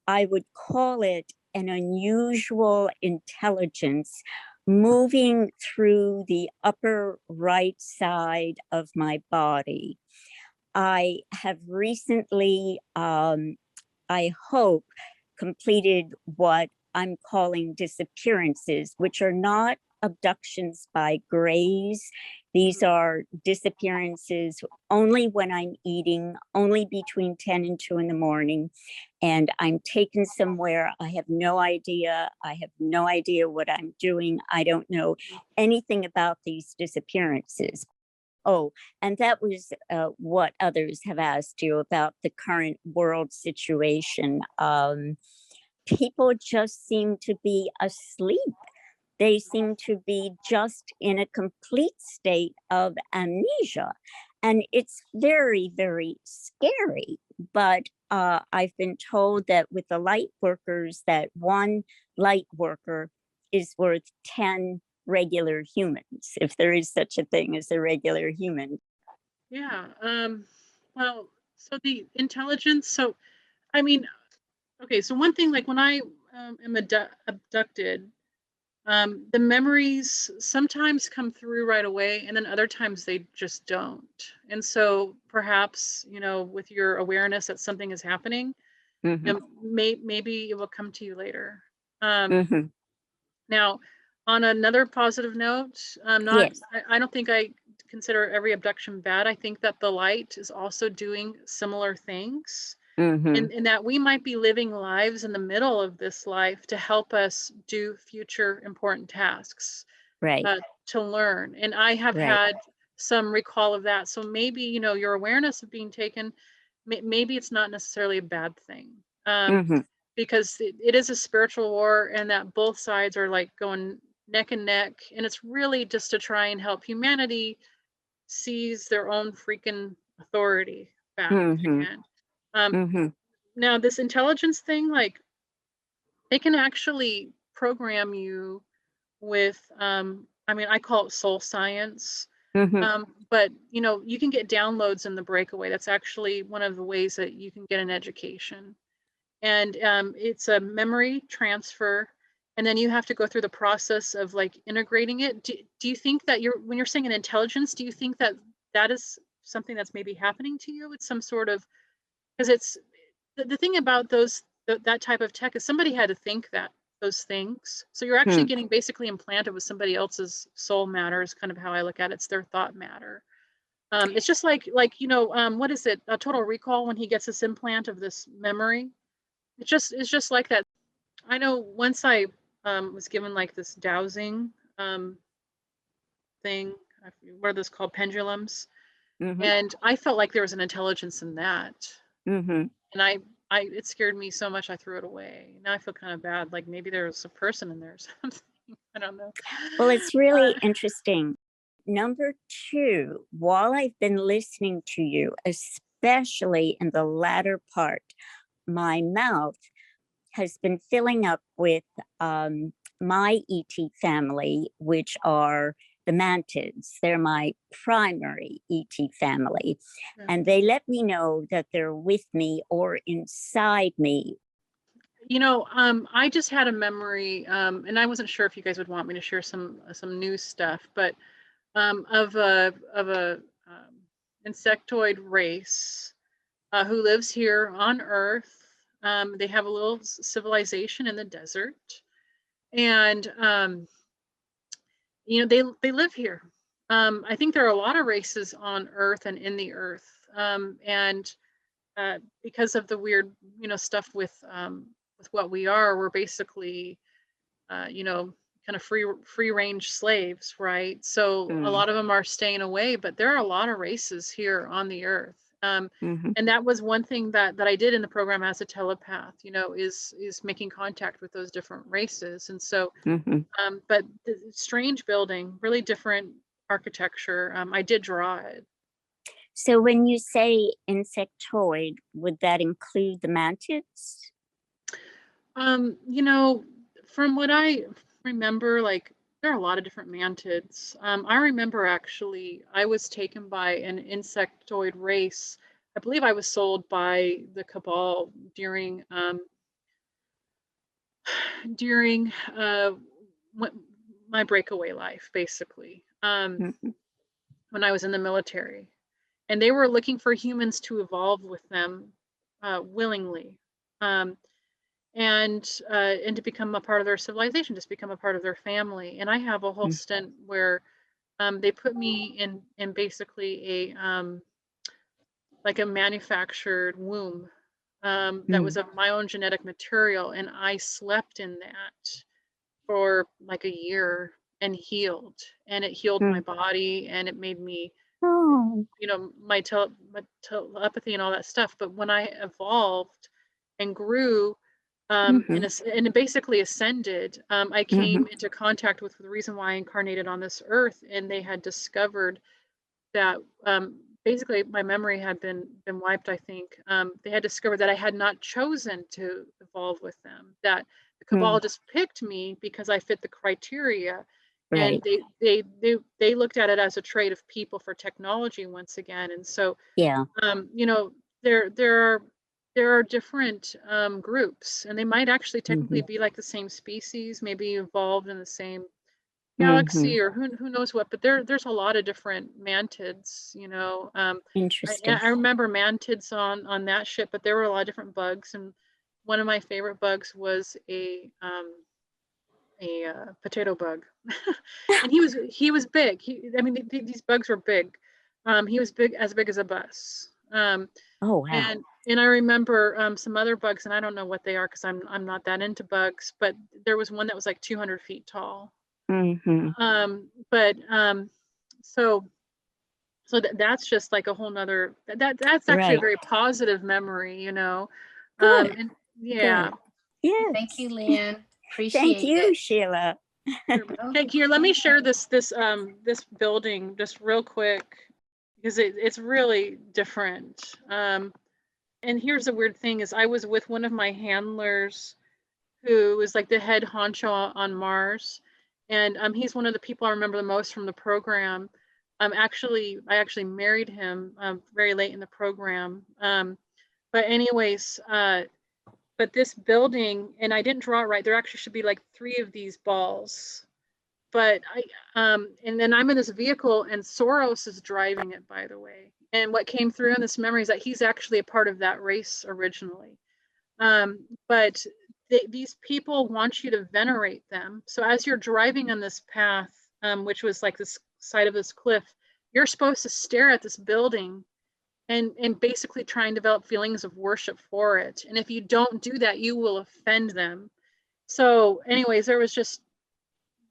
I would call it an unusual intelligence moving through the upper right side of my body. I have recently, I hope, completed what I'm calling disappearances, which are not abductions by grays. These are disappearances only when I'm eating, only between 10 and 2 in the morning. And I'm taken somewhere. I have no idea. I have no idea what I'm doing. I don't know anything about these disappearances. Oh, and that was what others have asked you about the current world situation. People just seem to be asleep. They seem to be just in a complete state of amnesia. And it's very, very scary. But I've been told that with the light workers, that one light worker is worth 10 regular humans, if there is such a thing as a regular human. Yeah. Well, so the intelligence. So, I mean, okay. So one thing, like when I am abducted, the memories sometimes come through right away, and then other times they just don't. And so perhaps, you know, with your awareness that something is happening, maybe it will come to you later. Now, on another positive note, Yes. I don't think I consider every abduction bad. I think that the light is also doing similar things. And that we might be living lives in the middle of this life to help us do future important tasks, Right. to learn. And I have Right. had some recall of that. So maybe, you know, your awareness of being taken, maybe it's not necessarily a bad thing, because it is a spiritual war, and that both sides are like going neck and neck. And it's really just to try and help humanity seize their own freaking authority back again. Now, this intelligence thing, like, they can actually program you with, I mean, I call it soul science. But, you know, you can get downloads in the breakaway. That's actually one of the ways that you can get an education. And it's a memory transfer. And then you have to go through the process of like integrating it. Do you think that when you're saying an intelligence, do you think that that is something that's maybe happening to you? It's some sort of, because it's the thing about that type of tech is somebody had to think those things. So you're actually getting basically implanted with somebody else's soul matter is kind of how I look at it. It's their thought matter. It's just like, what is it? A Total Recall, when he gets this implant of this memory. It's just like that. I know once I was given like this dowsing thing, what are those called, pendulums? And I felt like there was an intelligence in that. And it scared me so much I threw it away. Now I feel kind of bad, like maybe there was a person in there or something. I don't know. Well, it's really interesting. Number two, while I've been listening to you, especially in the latter part, my mouth has been filling up with my ET family, which are the mantids. They're my primary ET family. And they let me know that they're with me or inside me. I just had a memory, and I wasn't sure if you guys would want me to share some new stuff, but of a insectoid race who lives here on Earth. They have a little civilization in the desert, and they live here. I think there are a lot of races on Earth and in the Earth, and because of the weird stuff with what we are, we're basically kind of free range slaves, right? So a lot of them are staying away, but there are a lot of races here on the Earth. And that was one thing that I did in the program as a telepath, is making contact with those different races. And so, but the strange building, really different architecture. I did draw it. So when you say insectoid, would that include the mantids? From what I remember, like there are a lot of different mantids. I remember actually I was taken by an insectoid race. I believe I was sold by the Cabal during my breakaway life, basically, when I was in the military. And they were looking for humans to evolve with them willingly. And to become a part of their civilization, just become a part of their family. And I have a whole stint where they put me in basically like a manufactured womb that was of my own genetic material, and I slept in that for like a year and healed, and it healed my body, and it made me, my telepathy and all that stuff. But when I evolved and grew, and it basically ascended, I came into contact with the reason why I incarnated on this earth, and they had discovered that basically my memory had been wiped, I think. They had discovered that I had not chosen to evolve with them, that the Cabal just picked me because I fit the criteria. Right. And they looked at it as a trade of people for technology once again. And so, there are different groups, and they might actually technically be like the same species, maybe evolved in the same galaxy, or who knows what. But there's a lot of different mantids. Interesting. I remember mantids on that ship, but there were a lot of different bugs, and one of my favorite bugs was a potato bug. And he was big. These bugs were big. He was as big as a bus. Oh wow. And I remember some other bugs, and I don't know what they are because I'm not that into bugs, but there was one that was like 200 feet tall. So that's just like a whole nother, that's actually a very positive memory, Good. And yeah. Yeah. Thank you, Lynn. Appreciate Thank you, it. Sheila. Okay, here, let me share this building just real quick, because it's really different. And here's the weird thing is I was with one of my handlers who was like the head honcho on Mars. And he's one of the people I remember the most from the program. I actually married him very late in the program. But anyways, but this building, and I didn't draw it right, there actually should be like 3 of these balls. But and then I'm in this vehicle and Soros is driving it, by the way. And what came through in this memory is that he's actually a part of that race originally. But these people want you to venerate them. So as you're driving on this path, which was like this side of this cliff, you're supposed to stare at this building and basically try and develop feelings of worship for it. And if you don't do that, you will offend them. So anyways, there was just,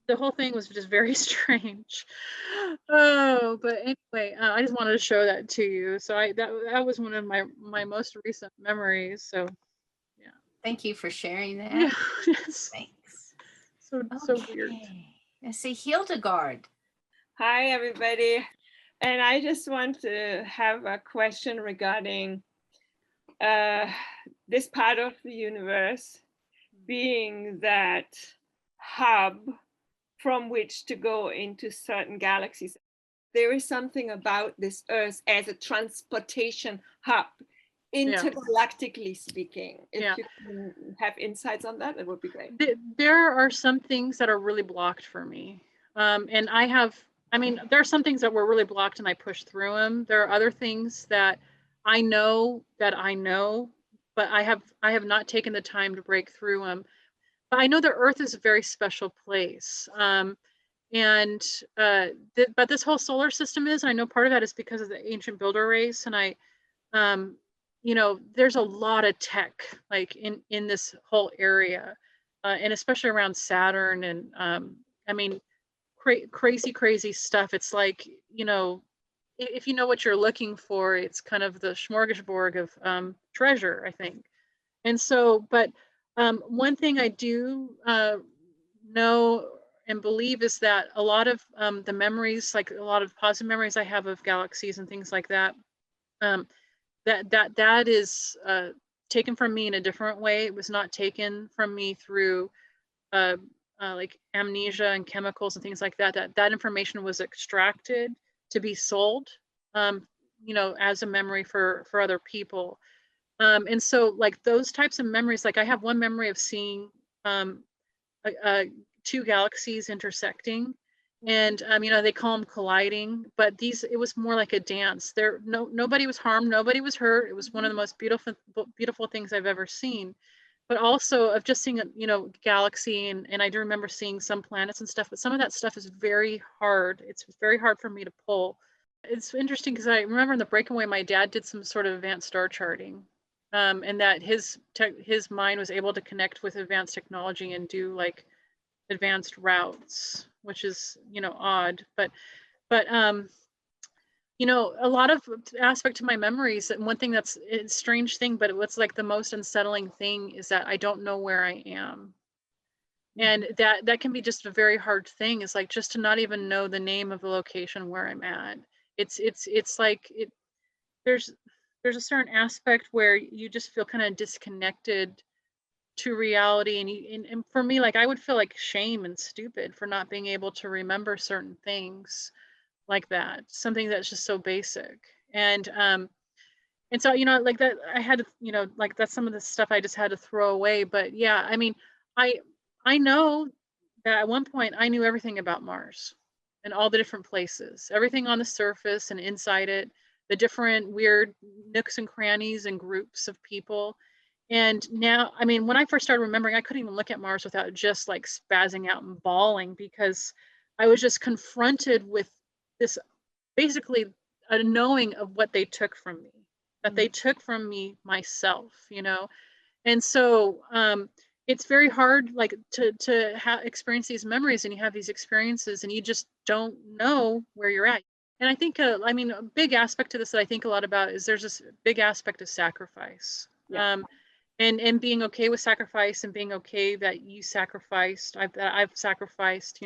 the whole thing was just very strange. Oh, but anyway, I just wanted to show that to you. So that was one of my most recent memories. So yeah. Thank you for sharing that. Yeah, yes. Thanks. So weird. Okay. Let's see, Hildegard. Hi, everybody. And I just want to have a question regarding this part of the universe being that hub from which to go into certain galaxies. There is something about this Earth as a transportation hub, intergalactically speaking. If you can have insights on that, it would be great. There are some things that are really blocked for me. And there are some things that were really blocked and I pushed through them. There are other things that I know, but I have not taken the time to break through them. But I know the Earth is a very special place. But this whole solar system is, and I know part of that is because of the ancient builder race. And there's a lot of tech like in this whole area, and especially around Saturn. And crazy stuff. It's like, if you know what you're looking for, it's kind of the smorgasbord of treasure, I think. And so, but one thing I do know and believe is that a lot of the memories, like a lot of positive memories I have of galaxies and things like that, that is taken from me in a different way. It was not taken from me through like amnesia and chemicals and things like that. That information was extracted to be sold, as a memory for other people. And so like those types of memories, like I have one memory of seeing 2 galaxies intersecting, and they call them colliding, but it was more like a dance. Nobody was harmed, nobody was hurt. It was one of the most beautiful things I've ever seen. But also of just seeing galaxy, and I do remember seeing some planets and stuff, but some of that stuff is very hard. It's very hard for me to pull. It's interesting because I remember in the breakaway, my dad did some sort of advanced star charting, and that his mind was able to connect with advanced technology and do like advanced routes, which is odd, but a lot of aspect to my memories, and one thing that's a strange thing, but what's like the most unsettling thing is that I don't know where I am. And that can be just a very hard thing, is like just to not even know the name of the location where I'm at. It's like there's a certain aspect where you just feel kind of disconnected to reality, and for me, like I would feel like shame and stupid for not being able to remember certain things like that, something that's just so basic. And so like that, I had to like that's some of the stuff I just had to throw away. But yeah, I know that at one point I knew everything about Mars and all the different places, everything on the surface and inside it, the different weird nooks and crannies and groups of people. And now, when I first started remembering, I couldn't even look at Mars without just like spazzing out and bawling, because I was just confronted with this, basically a knowing of what they took from me, that they took from me myself, and so it's very hard like to experience these memories, and you have these experiences and you just don't know where you're at. And I think a big aspect to this that I think a lot about is there's this big aspect of sacrifice. And being okay with sacrifice, and being okay that you sacrificed. I've sacrificed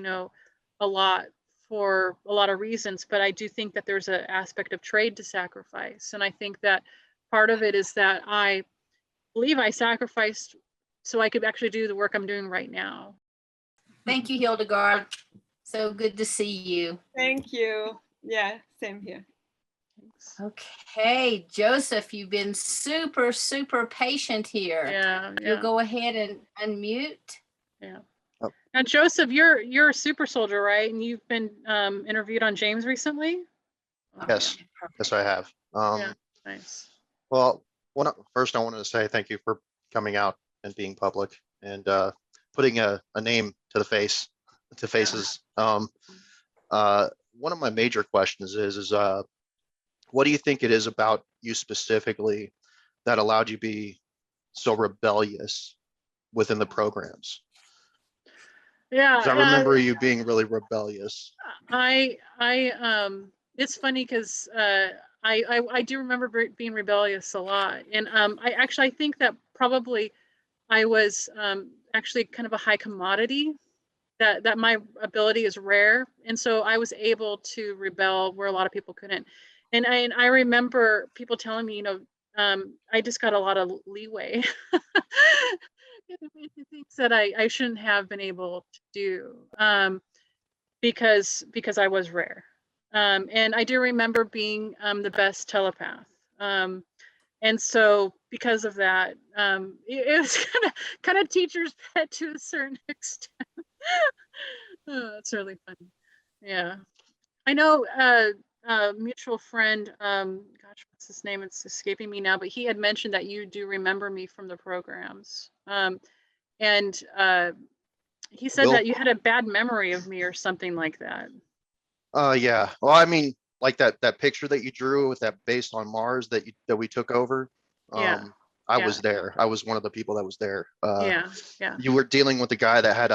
a lot for a lot of reasons, but I do think that there's an aspect of trade to sacrifice. And I think that part of it is that I believe I sacrificed so I could actually do the work I'm doing right now. Thank you, Hildegard. So good to see you. Thank you. Yeah, same here. Thanks. Okay, Joseph, you've been super, super patient here. Yeah, You'll yeah, go ahead and unmute. yeah. Oh. Now, Joseph, you're a super soldier, right? And you've been interviewed on James recently? Yes, Okay, perfect. yes, I have. Yeah, nice. Well, first I wanted to say thank you for coming out and being public and putting a name to the face, to faces. One of my major questions is what do you think it is about you specifically that allowed you to be so rebellious within the programs? Yeah, 'Cause I remember you being really rebellious. it's funny because I do remember being rebellious a lot, and I think that probably I was actually kind of a high commodity, that my ability is rare, and so I was able to rebel where a lot of people couldn't. And I remember people telling me, I just got a lot of leeway. Things that I shouldn't have been able to do, because I was rare. And I do remember being the best telepath. And so because of that, it was kind of teacher's pet to a certain extent. Oh, it's really funny. Yeah. I know a mutual friend, gosh, what's his name? It's escaping me now, but he had mentioned that you do remember me from the programs. And he said Will? that you had a bad memory of me or something like that. Yeah. Well, I mean, like that picture that you drew with that base on Mars that we took over. Yeah. I Yeah. was there. I was one of the people that was there. Yeah. You were dealing with a guy that had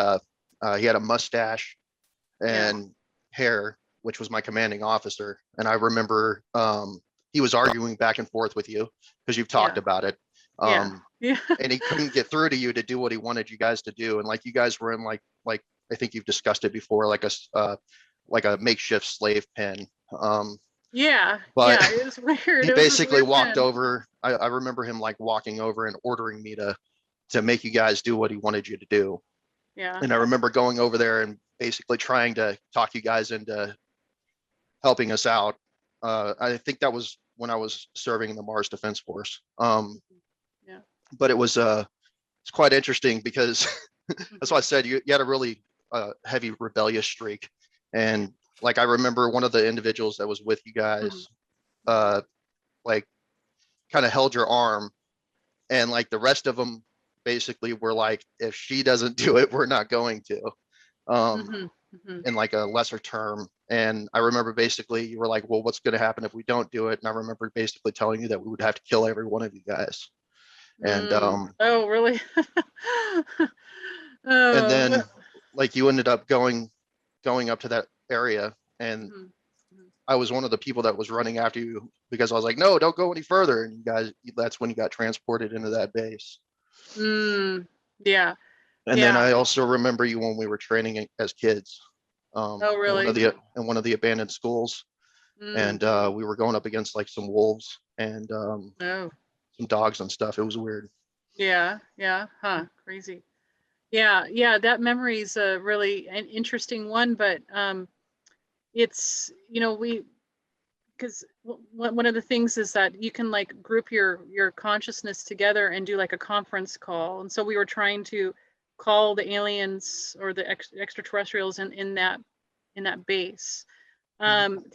he had a mustache Yeah. and hair, which was my commanding officer. And I remember he was arguing back and forth with you because you've talked Yeah. about it. Yeah. Yeah. And he couldn't get through to you to do what he wanted you guys to do. And like you guys were in like I think you've discussed it before, like a makeshift slave pen. Yeah. But Yeah. It was weird. he It was this basically weird walked pen. over. I remember him like walking over and ordering me to make you guys do what he wanted you to do. Yeah. And I remember going over there and basically trying to talk you guys into helping us out. I think that was when I was serving in the Mars Defense Force. Yeah. But it's quite interesting because that's why I said you had a really heavy rebellious streak. And like I remember one of the individuals that was with you guys, like kind of held your arm, and like the rest of them basically were like, if she doesn't do it, we're not going to. In like a lesser term. And I remember basically you were like, well, what's going to happen if we don't do it? And I remember basically telling you that we would have to kill every one of you guys. And oh, really? and then like you ended up going up to that area, and I was one of the people that was running after you because I was like, no, don't go any further. And you guys, that's when you got transported into that base. Yeah. And then I also remember you when we were training as kids. Oh, really? In one of the abandoned schools. And we were going up against like some wolves and some dogs and stuff. It was weird. Yeah. Yeah. Huh. Crazy. Yeah. Yeah. That memory is a really an interesting one, but it's, because one of the things is that you can like group your consciousness together and do like a conference call. And so we were trying to call the aliens or the extraterrestrials in that base,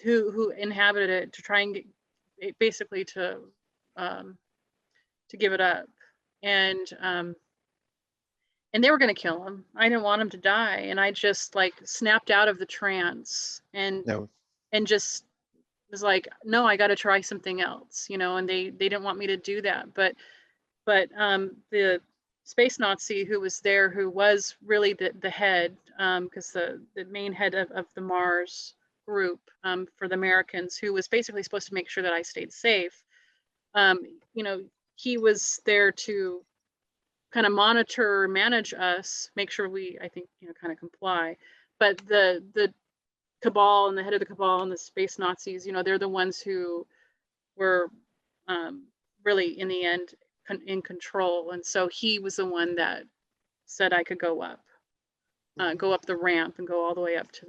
who inhabited it, to try and get it, basically to give it up. And they were going to kill him. I didn't want him to die, and I just like snapped out of the trance and just was like, no, I got to try something else, and they didn't want me to do that. But the space Nazi who was there, who was really the head, because the main head of the Mars group, for the Americans, who was basically supposed to make sure that I stayed safe, he was there to kind of monitor, manage us, make sure we, I think, kind of comply. But the cabal and the head of the cabal and the space Nazis, they're the ones who were really in the end in control. And so he was the one that said I could go up the ramp and go all the way up to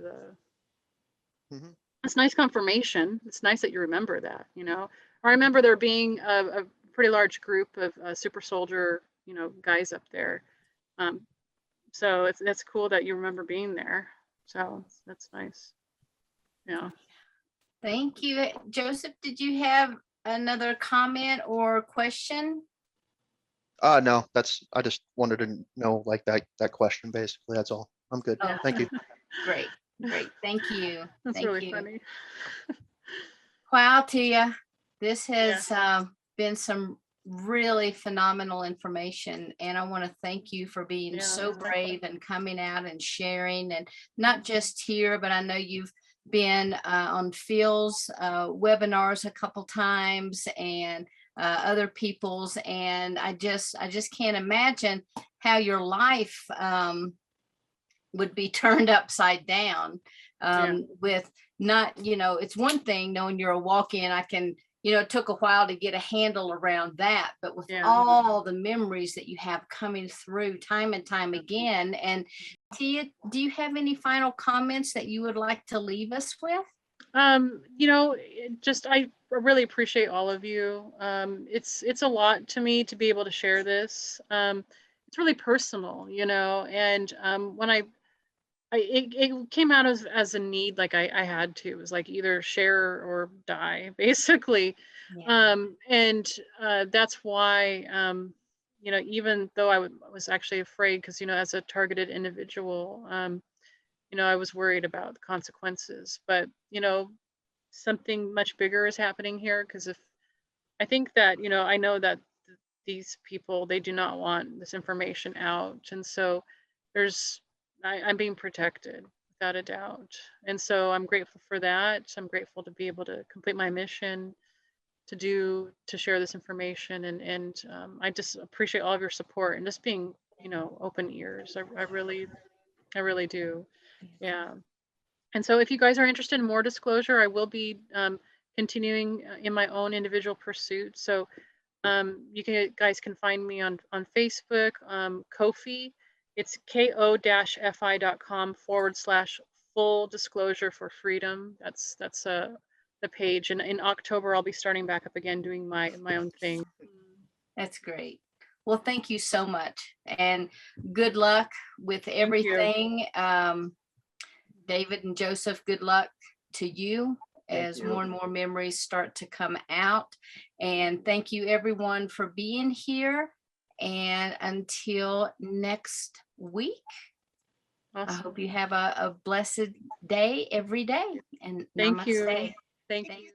It's nice confirmation. It's nice that you remember that, you know. I remember there being a pretty large group of super soldier, you know, guys up there. So that's cool that you remember being there. So that's nice. Yeah. Thank you. Joseph, did you have another comment or question? No, I just wanted to know like that question basically. That's all. I'm good. Oh, Thank you. Great, great. Thank you. That's Thank really you. funny. Wow, Teah, this Yeah. has been some really phenomenal information. And I want to thank you for being Yeah, so exactly. brave and coming out and sharing, and not just here, but I know you've been on Phil's webinars a couple times, and other people's. And I just can't imagine how your life would be turned upside down with not, you know, it's one thing knowing you're a walk-in, I can, you know, it took a while to get a handle around that, but with all the memories that you have coming through time and time again. And Teah, do you have any final comments that you would like to leave us with? You know, I really appreciate all of you. It's a lot to me to be able to share this. It's really personal, you know, and when it came out as a need, like I had to. It was like either share or die, basically. And that's why, you know, even though I was actually afraid, because, you know, as a targeted individual, you know, I was worried about the consequences. But, you know, something much bigger is happening here, because if I think that, you know, I know that these people, they do not want this information out. And so I'm being protected without a doubt. And so I'm grateful for that. I'm grateful to be able to complete my mission to share this information. And I just appreciate all of your support and just being, you know, open ears. I really do. Yeah. And so if you guys are interested in more disclosure, I will be continuing in my own individual pursuit. So guys can find me on Facebook, Ko-fi. It's ko-fi.com/full disclosure for freedom. That's the page. And in October, I'll be starting back up again, doing my own thing. That's great. Well, thank you so much, and good luck with everything. David and Joseph, good luck to you as more and more memories start to come out. And thank you everyone for being here. And until next week, I hope you have a blessed day every day. And Thank namaste. you. Thank you.